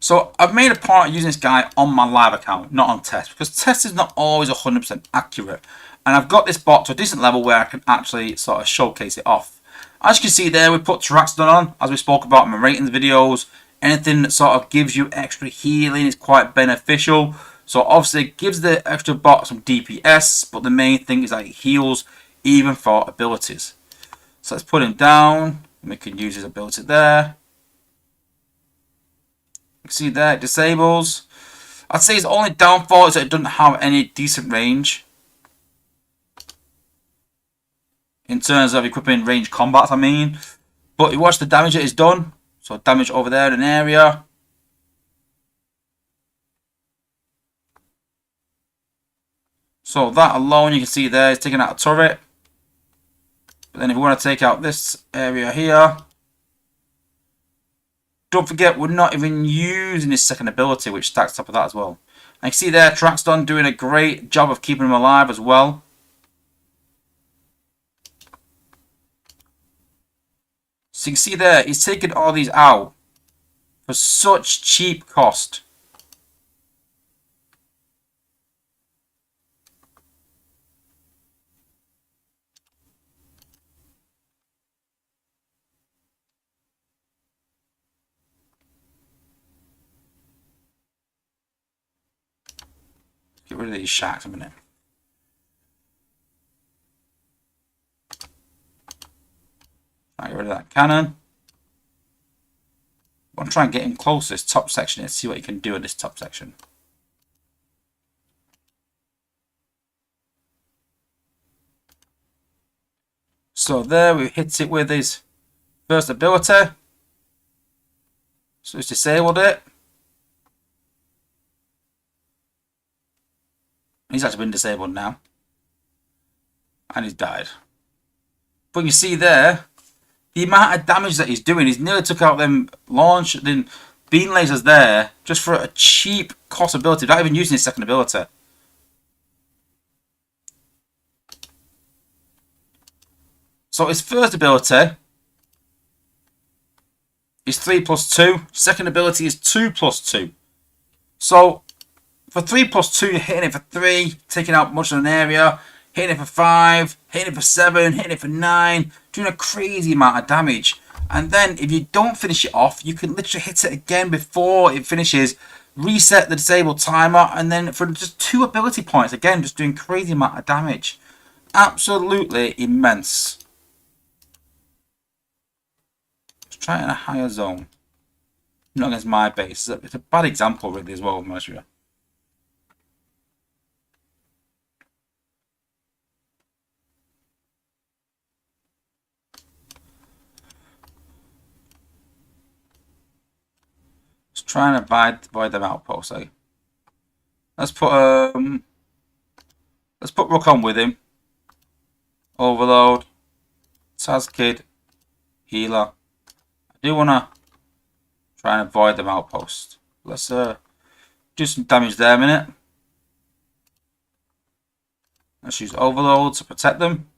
So I've made a point of using this guy on my live account, not on test, because test is not always 100% accurate. And I've got this bot to a decent level where I can actually sort of showcase it off. As you can see there, we put Traxodon on, as we spoke about in my ratings videos. Anything that sort of gives you extra healing is quite beneficial. So obviously it gives the extra bot some DPS, but the main thing is that it heals even for abilities. So let's put him down, and we can use his ability there. You can see there, it disables. I'd say his only downfall is that it doesn't have any decent range. In terms of equipping range combats, I mean. But you watch the damage that is done. So damage over there in an area. So that alone, you can see there, is taking out a turret. But then if we want to take out this area here, don't forget we're not even using his second ability, which stacks top of that as well. And you can see there, Traxodon doing a great job of keeping him alive as well. So you can see there, he's taking all these out for such cheap cost. Get rid of these sharks a minute. Get rid of that cannon. I want to try and get him close to this top section and see what he can do in this top section. So there we hit it with his first ability. So he's disabled it. He's actually been disabled now. And he's died. But you see there, the amount of damage that he's doing, he's nearly took out them launch, then beam lasers there, just for a cheap cost ability, without even using his second ability. So his first ability is 3+2. Second ability is 2+2. So for 3+2, you're hitting it for 3, taking out much of an area, hitting it for 5, hitting it for 7, hitting it for 9, doing a crazy amount of damage. And then if you don't finish it off, you can literally hit it again before it finishes, reset the disabled timer, and then for just 2 ability points, again, just doing crazy amount of damage. Absolutely immense. Let's try it in a higher zone. Not against my base. It's a bad example really as well, Mercia. Try and avoid them outposts, eh? Let's put Rook on with him. Overload. Taz Kid. Healer. I do wanna try and avoid them outposts. Let's do some damage there a minute. Let's use Overload to protect them.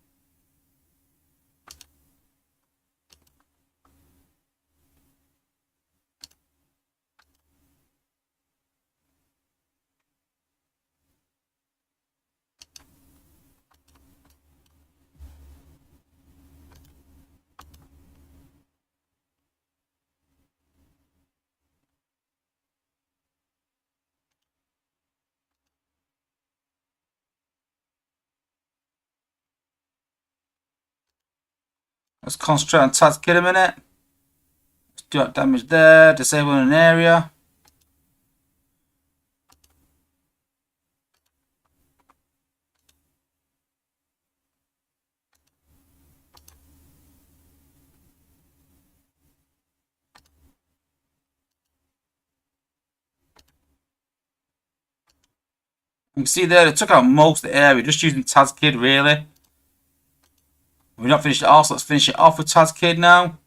Let's concentrate on Taz Kid a minute. Let's do that damage there, disabling an area. You can see there, it took out most of the area, just using Taz Kid really. We've not finished it off, so let's finish it off with Taz Kid now.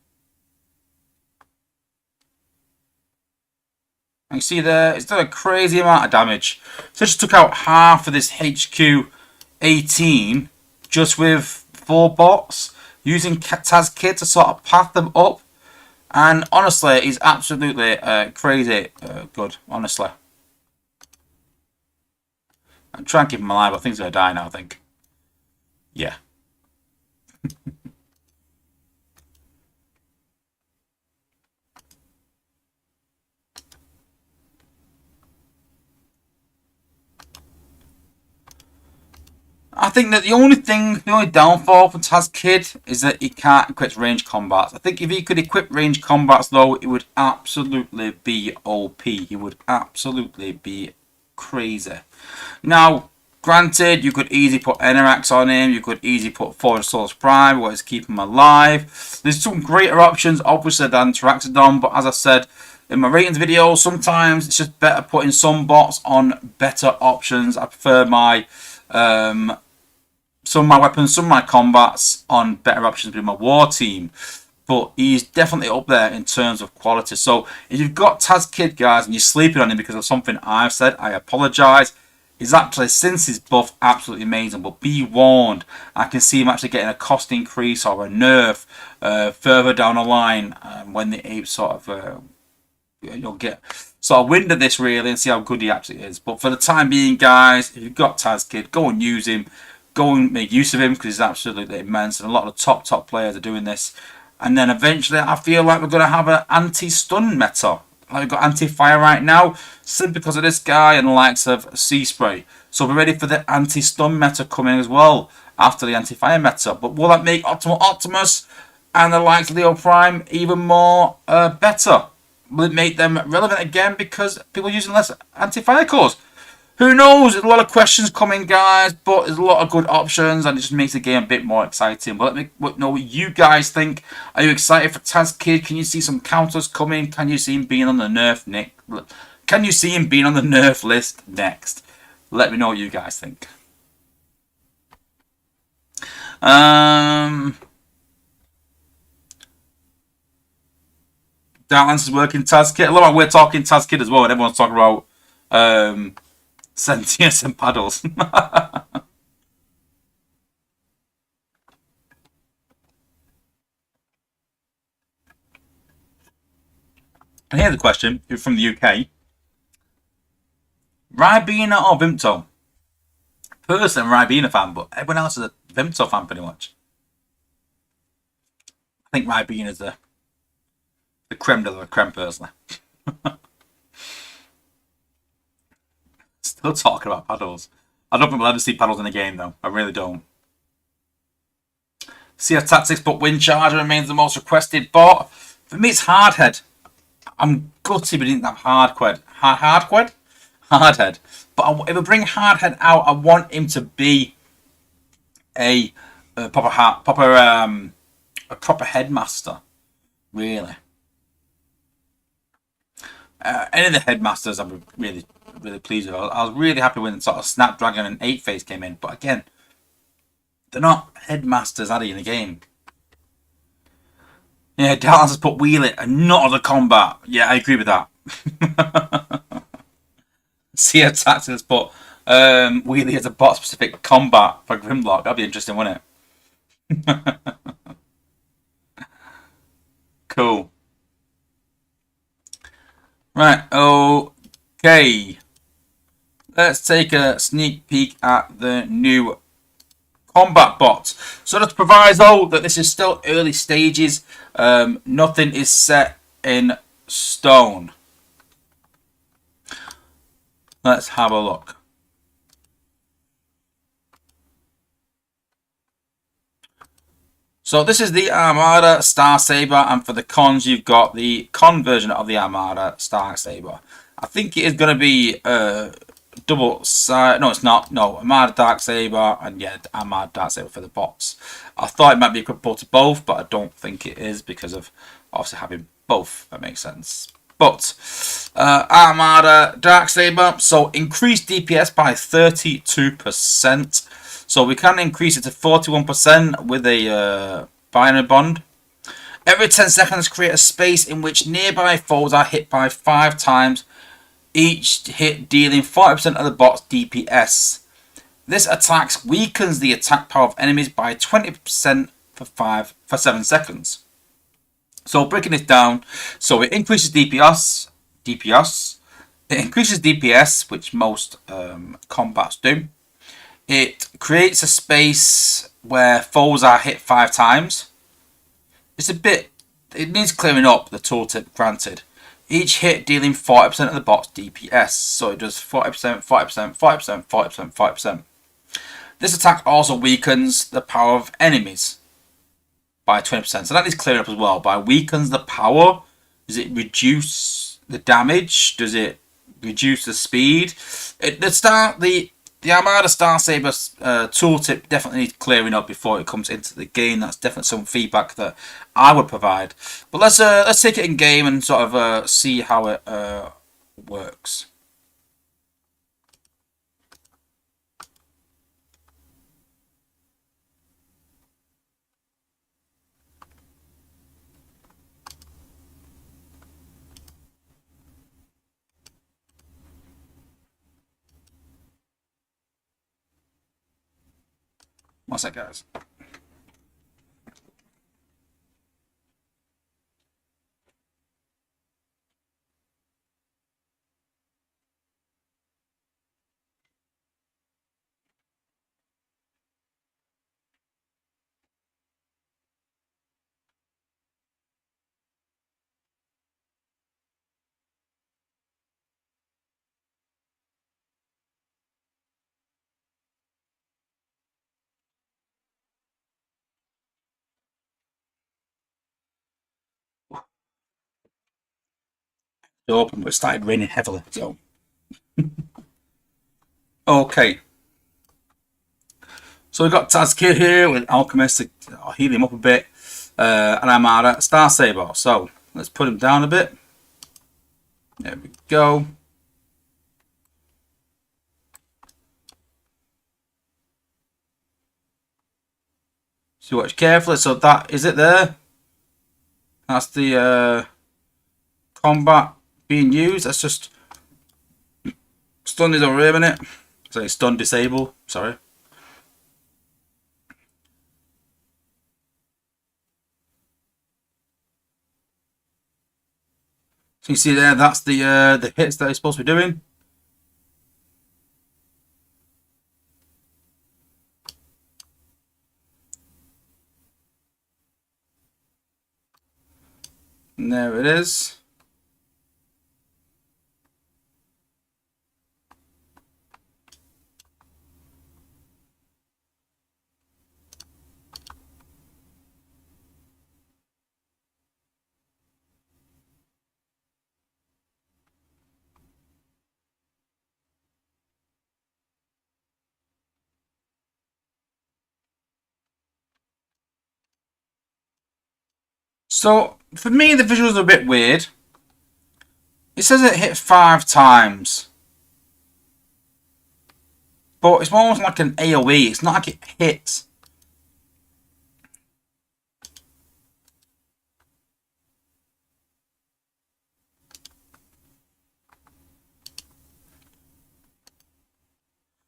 And you see there, it's done a crazy amount of damage. So it just took out half of this HQ 18 just with 4 bots, using Taz Kid to sort of path them up. And honestly, he's absolutely crazy good, honestly. I'm trying to keep him alive, but things are going to die now, I think. Yeah. I think that the only downfall for Taz Kid is that he can't equip range combats. I think if he could equip range combats, though, it would absolutely be OP. He would absolutely be crazy. Now, granted, you could easily put Enerax on him. You could easily put Forge Source Prime, what is keep him alive. There's some greater options, obviously, than Tiraxodon, but as I said in my ratings video, sometimes it's just better putting some bots on better options. I prefer my some of my weapons, some of my combats on better options with my war team. But he's definitely up there in terms of quality. So if you've got Taz Kid, guys, and you're sleeping on him because of something I've said, I apologise. He's actually, since his buff, absolutely amazing. But be warned, I can see him actually getting a cost increase or a nerf further down the line when the apes sort of you'll get sort of wind of this really and see how good he actually is. But for the time being, guys, if you've got Taz Kid, go and use him. Go and make use of him because he's absolutely immense. And a lot of the top players are doing this. And then eventually I feel like we're going to have an anti-stun meta. Like we've got anti-fire right now, simply because of this guy and the likes of Sea Spray. So we're ready for the anti-stun meta coming as well after the anti-fire meta. But will that make Optimal Optimus and the likes of Leo Prime even more better? Will it make them relevant again because people are using less anti-fire cores? Who knows? There's a lot of questions coming, guys, but there's a lot of good options, and it just makes the game a bit more exciting. But let me know what you guys think. Are you excited for Taz Kid? Can you see some counters coming? Can you see him being on the nerf Can you see him being on the nerf list next? Let me know what you guys think. Dallas is working Taz Kid. I love how we're talking Taz Kid as well, and everyone's talking about sentience and paddles. And here's a question from the UK. Ribena or Vimto? Personally, I'm a Ribena fan, but everyone else is a Vimto fan pretty much. I think Ribena is the creme de la creme, personally. Still talking about paddles. I don't think we'll ever see paddles in a game, though. I really don't. CF Tactics, but Wind Charger remains the most requested bot. For me, it's Hardhead. I'm gutted we didn't have Hardhead. Hardhead. But if we bring Hardhead out, I want him to be a proper headmaster. Really. Any of the headmasters I'm really pleased with. I was really happy when sort of Snapdragon and 8-Face came in, but again, they're not headmasters, are they, in the game? Yeah, Dallas has put Wheelie and not other combat. Yeah, I agree with that. See, Tactics has put Wheelie as a bot-specific combat for Grimlock. That'd be interesting, wouldn't it? Cool. Right, okay. Let's take a sneak peek at the new combat bot. So that's proviso that this is still early stages. Nothing is set in stone. Let's have a look. So this is the Armada Star Saber, and for the cons you've got the con version of the Armada Star Saber. I think it is going to be double side. No, it's not. No, Armada Dark Saber and yeah, Armada Dark Saber for the bots. I thought it might be equipable to both, but I don't think it is because of obviously having both. That makes sense. But Armada Dark Saber, so increased DPS by 32%. So we can increase it to 41% with a binary bond. Every 10 seconds, create a space in which nearby foes are hit by 5 times. Each hit dealing 40% of the bot's DPS. This attack weakens the attack power of enemies by 20% for 7 seconds. So breaking this down, so it increases DPS, it increases DPS, which most combats do. It creates a space where foes are hit 5 times. It's a bit, it needs clearing up, the tooltip granted. Each hit dealing 40% of the bot's DPS, so it does 40%, 40%, 40%, 40%, 40%. This attack also weakens the power of enemies by 20%. So that is clearing up as well. By weakens the power, does it reduce the damage? Does it reduce the speed? The Armada Star Saber tooltip definitely needs clearing up before it comes into the game. That's definitely some feedback that I would provide. But let's take it in game and sort of see how it works. What's that, guys? It's open, but it started raining heavily. So okay. So we've got Taz Kid here with Alchemist to heal him up a bit. And Armada Star Saber. So let's put him down a bit. There we go. So watch carefully. So that is it there. That's the combat being used. That's just stun is over here, minute. So stun disable. Sorry. So you see there, that's the hits that it's supposed to be doing. And there it is. So for me, the visuals are a bit weird. It says it hit 5 times, but it's almost like an AOE. It's not like it hits.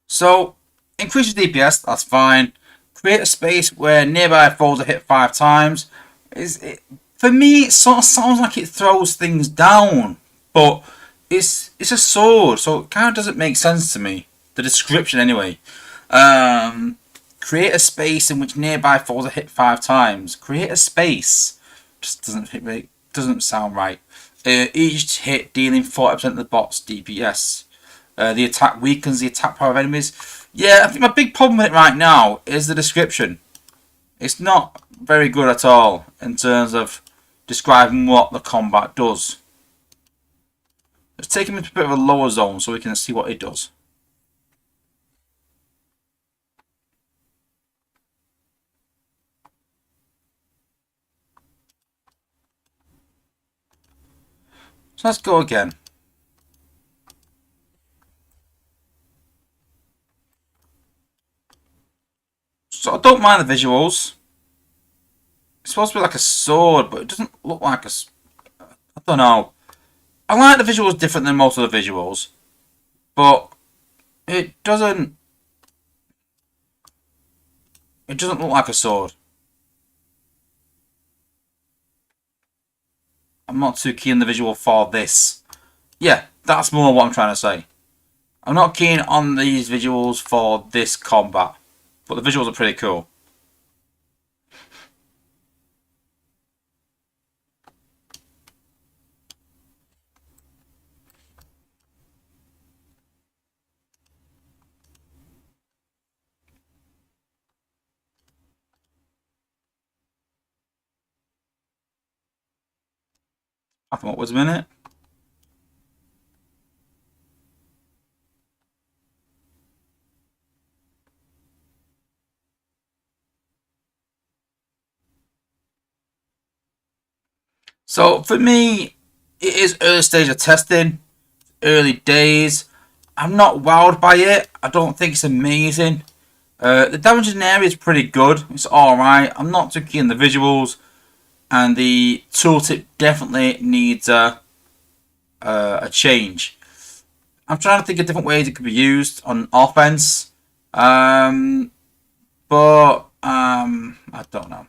So increases DPS. That's fine. Create a space where nearby foes are hit 5 times. For me, it sort of sounds like it throws things down, but it's a sword, so it kind of doesn't make sense to me. The description, anyway. Create a space in which nearby foes are hit 5 times. Create a space. Just doesn't sound right. Each hit dealing 40% of the bot's DPS. The attack weakens the attack power of enemies. Yeah, I think my big problem with it right now is the description. It's not very good at all in terms of describing what the combat does. Let's take him into a bit of a lower zone so we can see what it does. So let's go again. So I don't mind the visuals. It's supposed to be like a sword, but it doesn't look like a... I don't know. I like the visuals different than most of the visuals, but it doesn't... It doesn't look like a sword. I'm not too keen on the visual for this. Yeah, that's more what I'm trying to say. I'm not keen on these visuals for this combat, but the visuals are pretty cool. I think what was a minute. So for me, it is early stage of testing, early days. I'm not wowed by it. I don't think it's amazing. The damage in the area is pretty good. It's alright. I'm not too keen on the visuals. And the tooltip definitely needs a change. I'm trying to think of different ways it could be used on offense. But I don't know.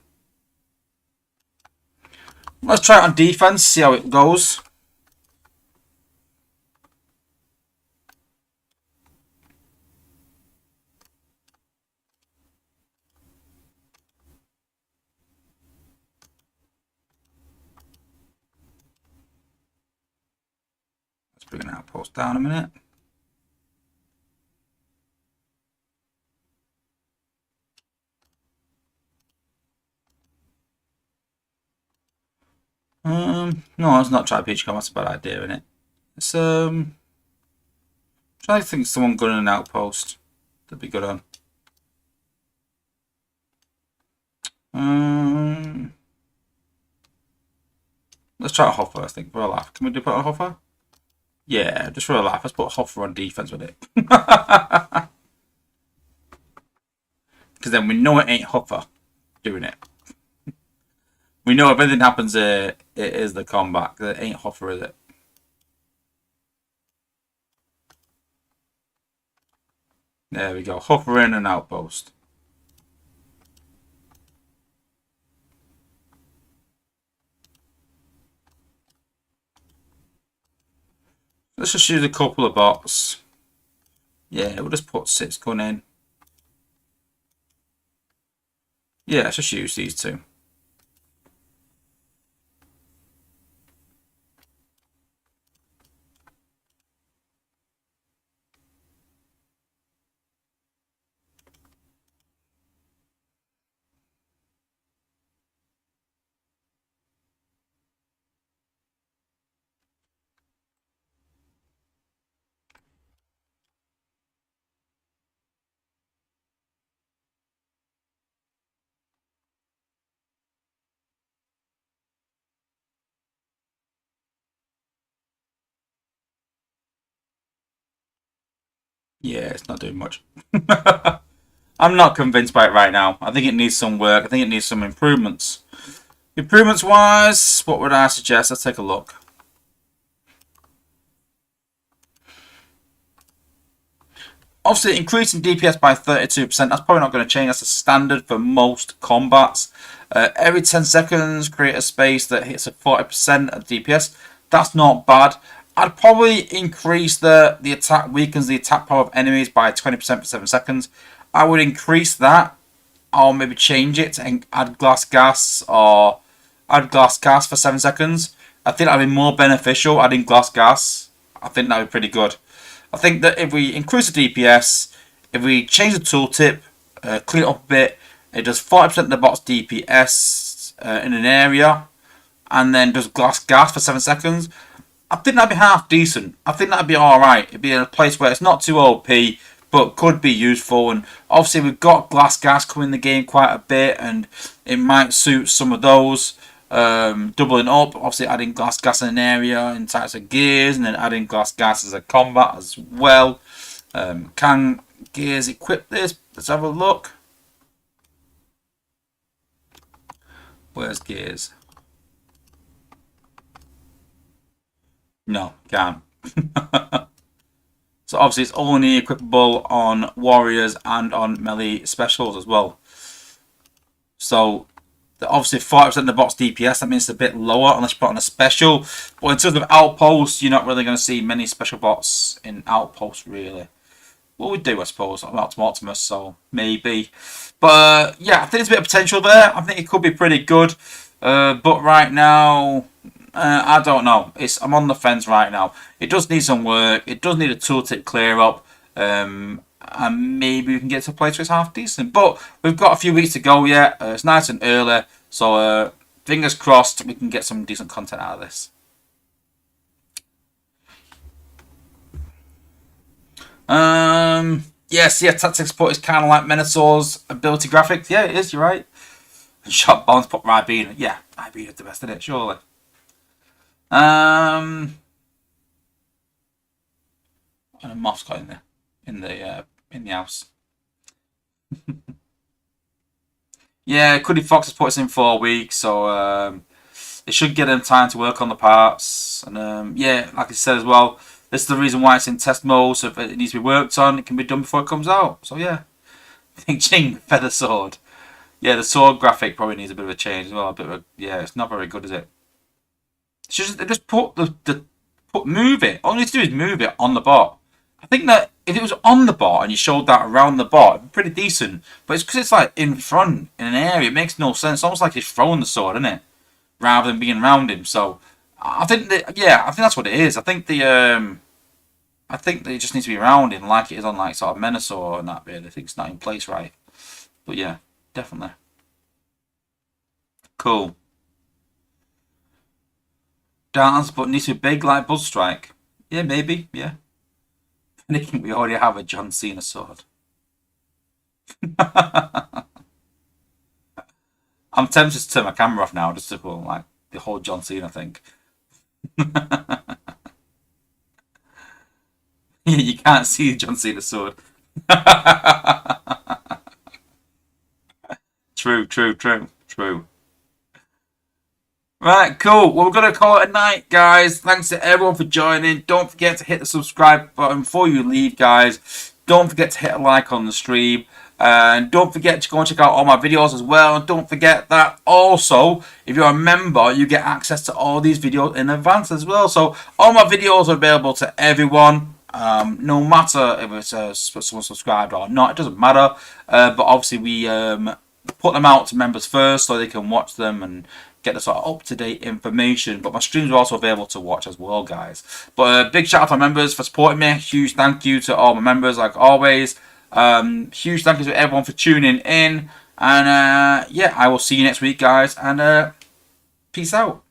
Let's try it on defense, see how it goes. Let's bring an outpost down a minute. No, let's not try beach combat. That's a bad idea, isn't it? Let's try to think of someone good in an outpost. That'd be good on. Let's try a Hoffer, I think, for a laugh. Can we do put a Hoffer? Yeah, just for a laugh. Let's put Hoffer on defense with it. Because then we know it ain't Hoffer doing it. We know if anything happens, it is the combat. It ain't Hoffer, is it? There we go. Hoffer in an outpost. Let's just use a couple of bots. Yeah, we'll just put 6 gun in. Yeah, let's just use these two. Yeah, it's not doing much. I'm not convinced by it right now. I think it needs some work. I think it needs some improvements. Improvements wise, what would I suggest? Let's take a look. Obviously, increasing DPS by 32%, that's probably not going to change. That's a standard for most combats. Every 10 seconds, create a space that hits a 40% of DPS. That's not bad. I'd probably increase the attack, weakens the attack power of enemies by 20% for 7 seconds. I would increase that, or maybe change it and add glass gas, or add glass gas for 7 seconds. I think that'd be more beneficial, adding glass gas. I think that would be pretty good. I think that if we increase the DPS, if we change the tooltip, clean it up a bit, it does 40% of the bot's DPS in an area, and then does glass gas for 7 seconds. I think that'd be half decent. I think that'd be alright. It'd be in a place where it's not too OP, but could be useful. And obviously we've got glass gas coming in the game quite a bit, and it might suit some of those. Doubling up, obviously adding glass gas in an area in types of gears, and then adding glass gas as a combat as well. Can gears equip this? Let's have a look. Where's gears? No, can't. So obviously it's only equipable on warriors and on melee specials as well. So Obviously 40% of the bot's DPS, that means it's a bit lower unless you put on a special. But in terms of outposts, you're not really going to see many special bots in outposts, really. Well, we do, I suppose. I'm Optimus, so maybe. But yeah, I think there's a bit of potential there. I think it could be pretty good. But right now, I don't know. I'm on the fence right now. It does need some work. It does need a tooltip clear up. And maybe we can get to a place where it's half decent. But we've got a few weeks to go yet. It's nice and early. So fingers crossed we can get some decent content out of this. Yes, yeah, tactics support is kind of like Menosaur's ability graphics. Yeah, it is, you're right. And shot bombs put Ribena. Yeah, Ribena's the best in it, surely. And a moth's got in the house. Yeah, Cuddy Fox has put us in 4 weeks, so it should get them time to work on the parts. And yeah, like I said as well, this is the reason why it's in test mode. So if it needs to be worked on, it can be done before it comes out. So yeah, Ping Ching Feather Sword. Yeah, the sword graphic probably needs a bit of a change as well. Yeah, it's not very good, is it? It's just move it. All you need to do is move it on the bot. I think that if it was on the bot and you showed that around the bot, it'd be pretty decent. But it's because it's like in front in an area. It makes no sense. It's almost like he's throwing the sword, isn't it? Rather than being around him. So I think that I think that's what it is. I think that it just needs to be around him like it is on like sort of Menosaur and that. Really, I think it's not in place right. But yeah, definitely cool. Dance, but needs to be big like Buzzstrike. Yeah, maybe. Yeah. Thinking we already have a John Cena sword. I'm tempted to turn my camera off now just to put like the whole John Cena thing. You can't see John Cena sword. True. Right, cool. Well, we're going to call it a night, guys. Thanks to everyone for joining. Don't forget to hit the subscribe button before you leave, guys. Don't forget to hit a like on the stream. And don't forget to go and check out all my videos as well. And don't forget that also, if you're a member, you get access to all these videos in advance as well. So all my videos are available to everyone. No matter if it's someone subscribed or not, it doesn't matter. But obviously we put them out to members first so they can watch them and get the sort of up-to-date information. But my streams are also available to watch as well, guys. But big shout out to my members for supporting me. Huge thank you to all my members, like always. Huge thank you to everyone for tuning in. And yeah, I will see you next week, guys. And peace out.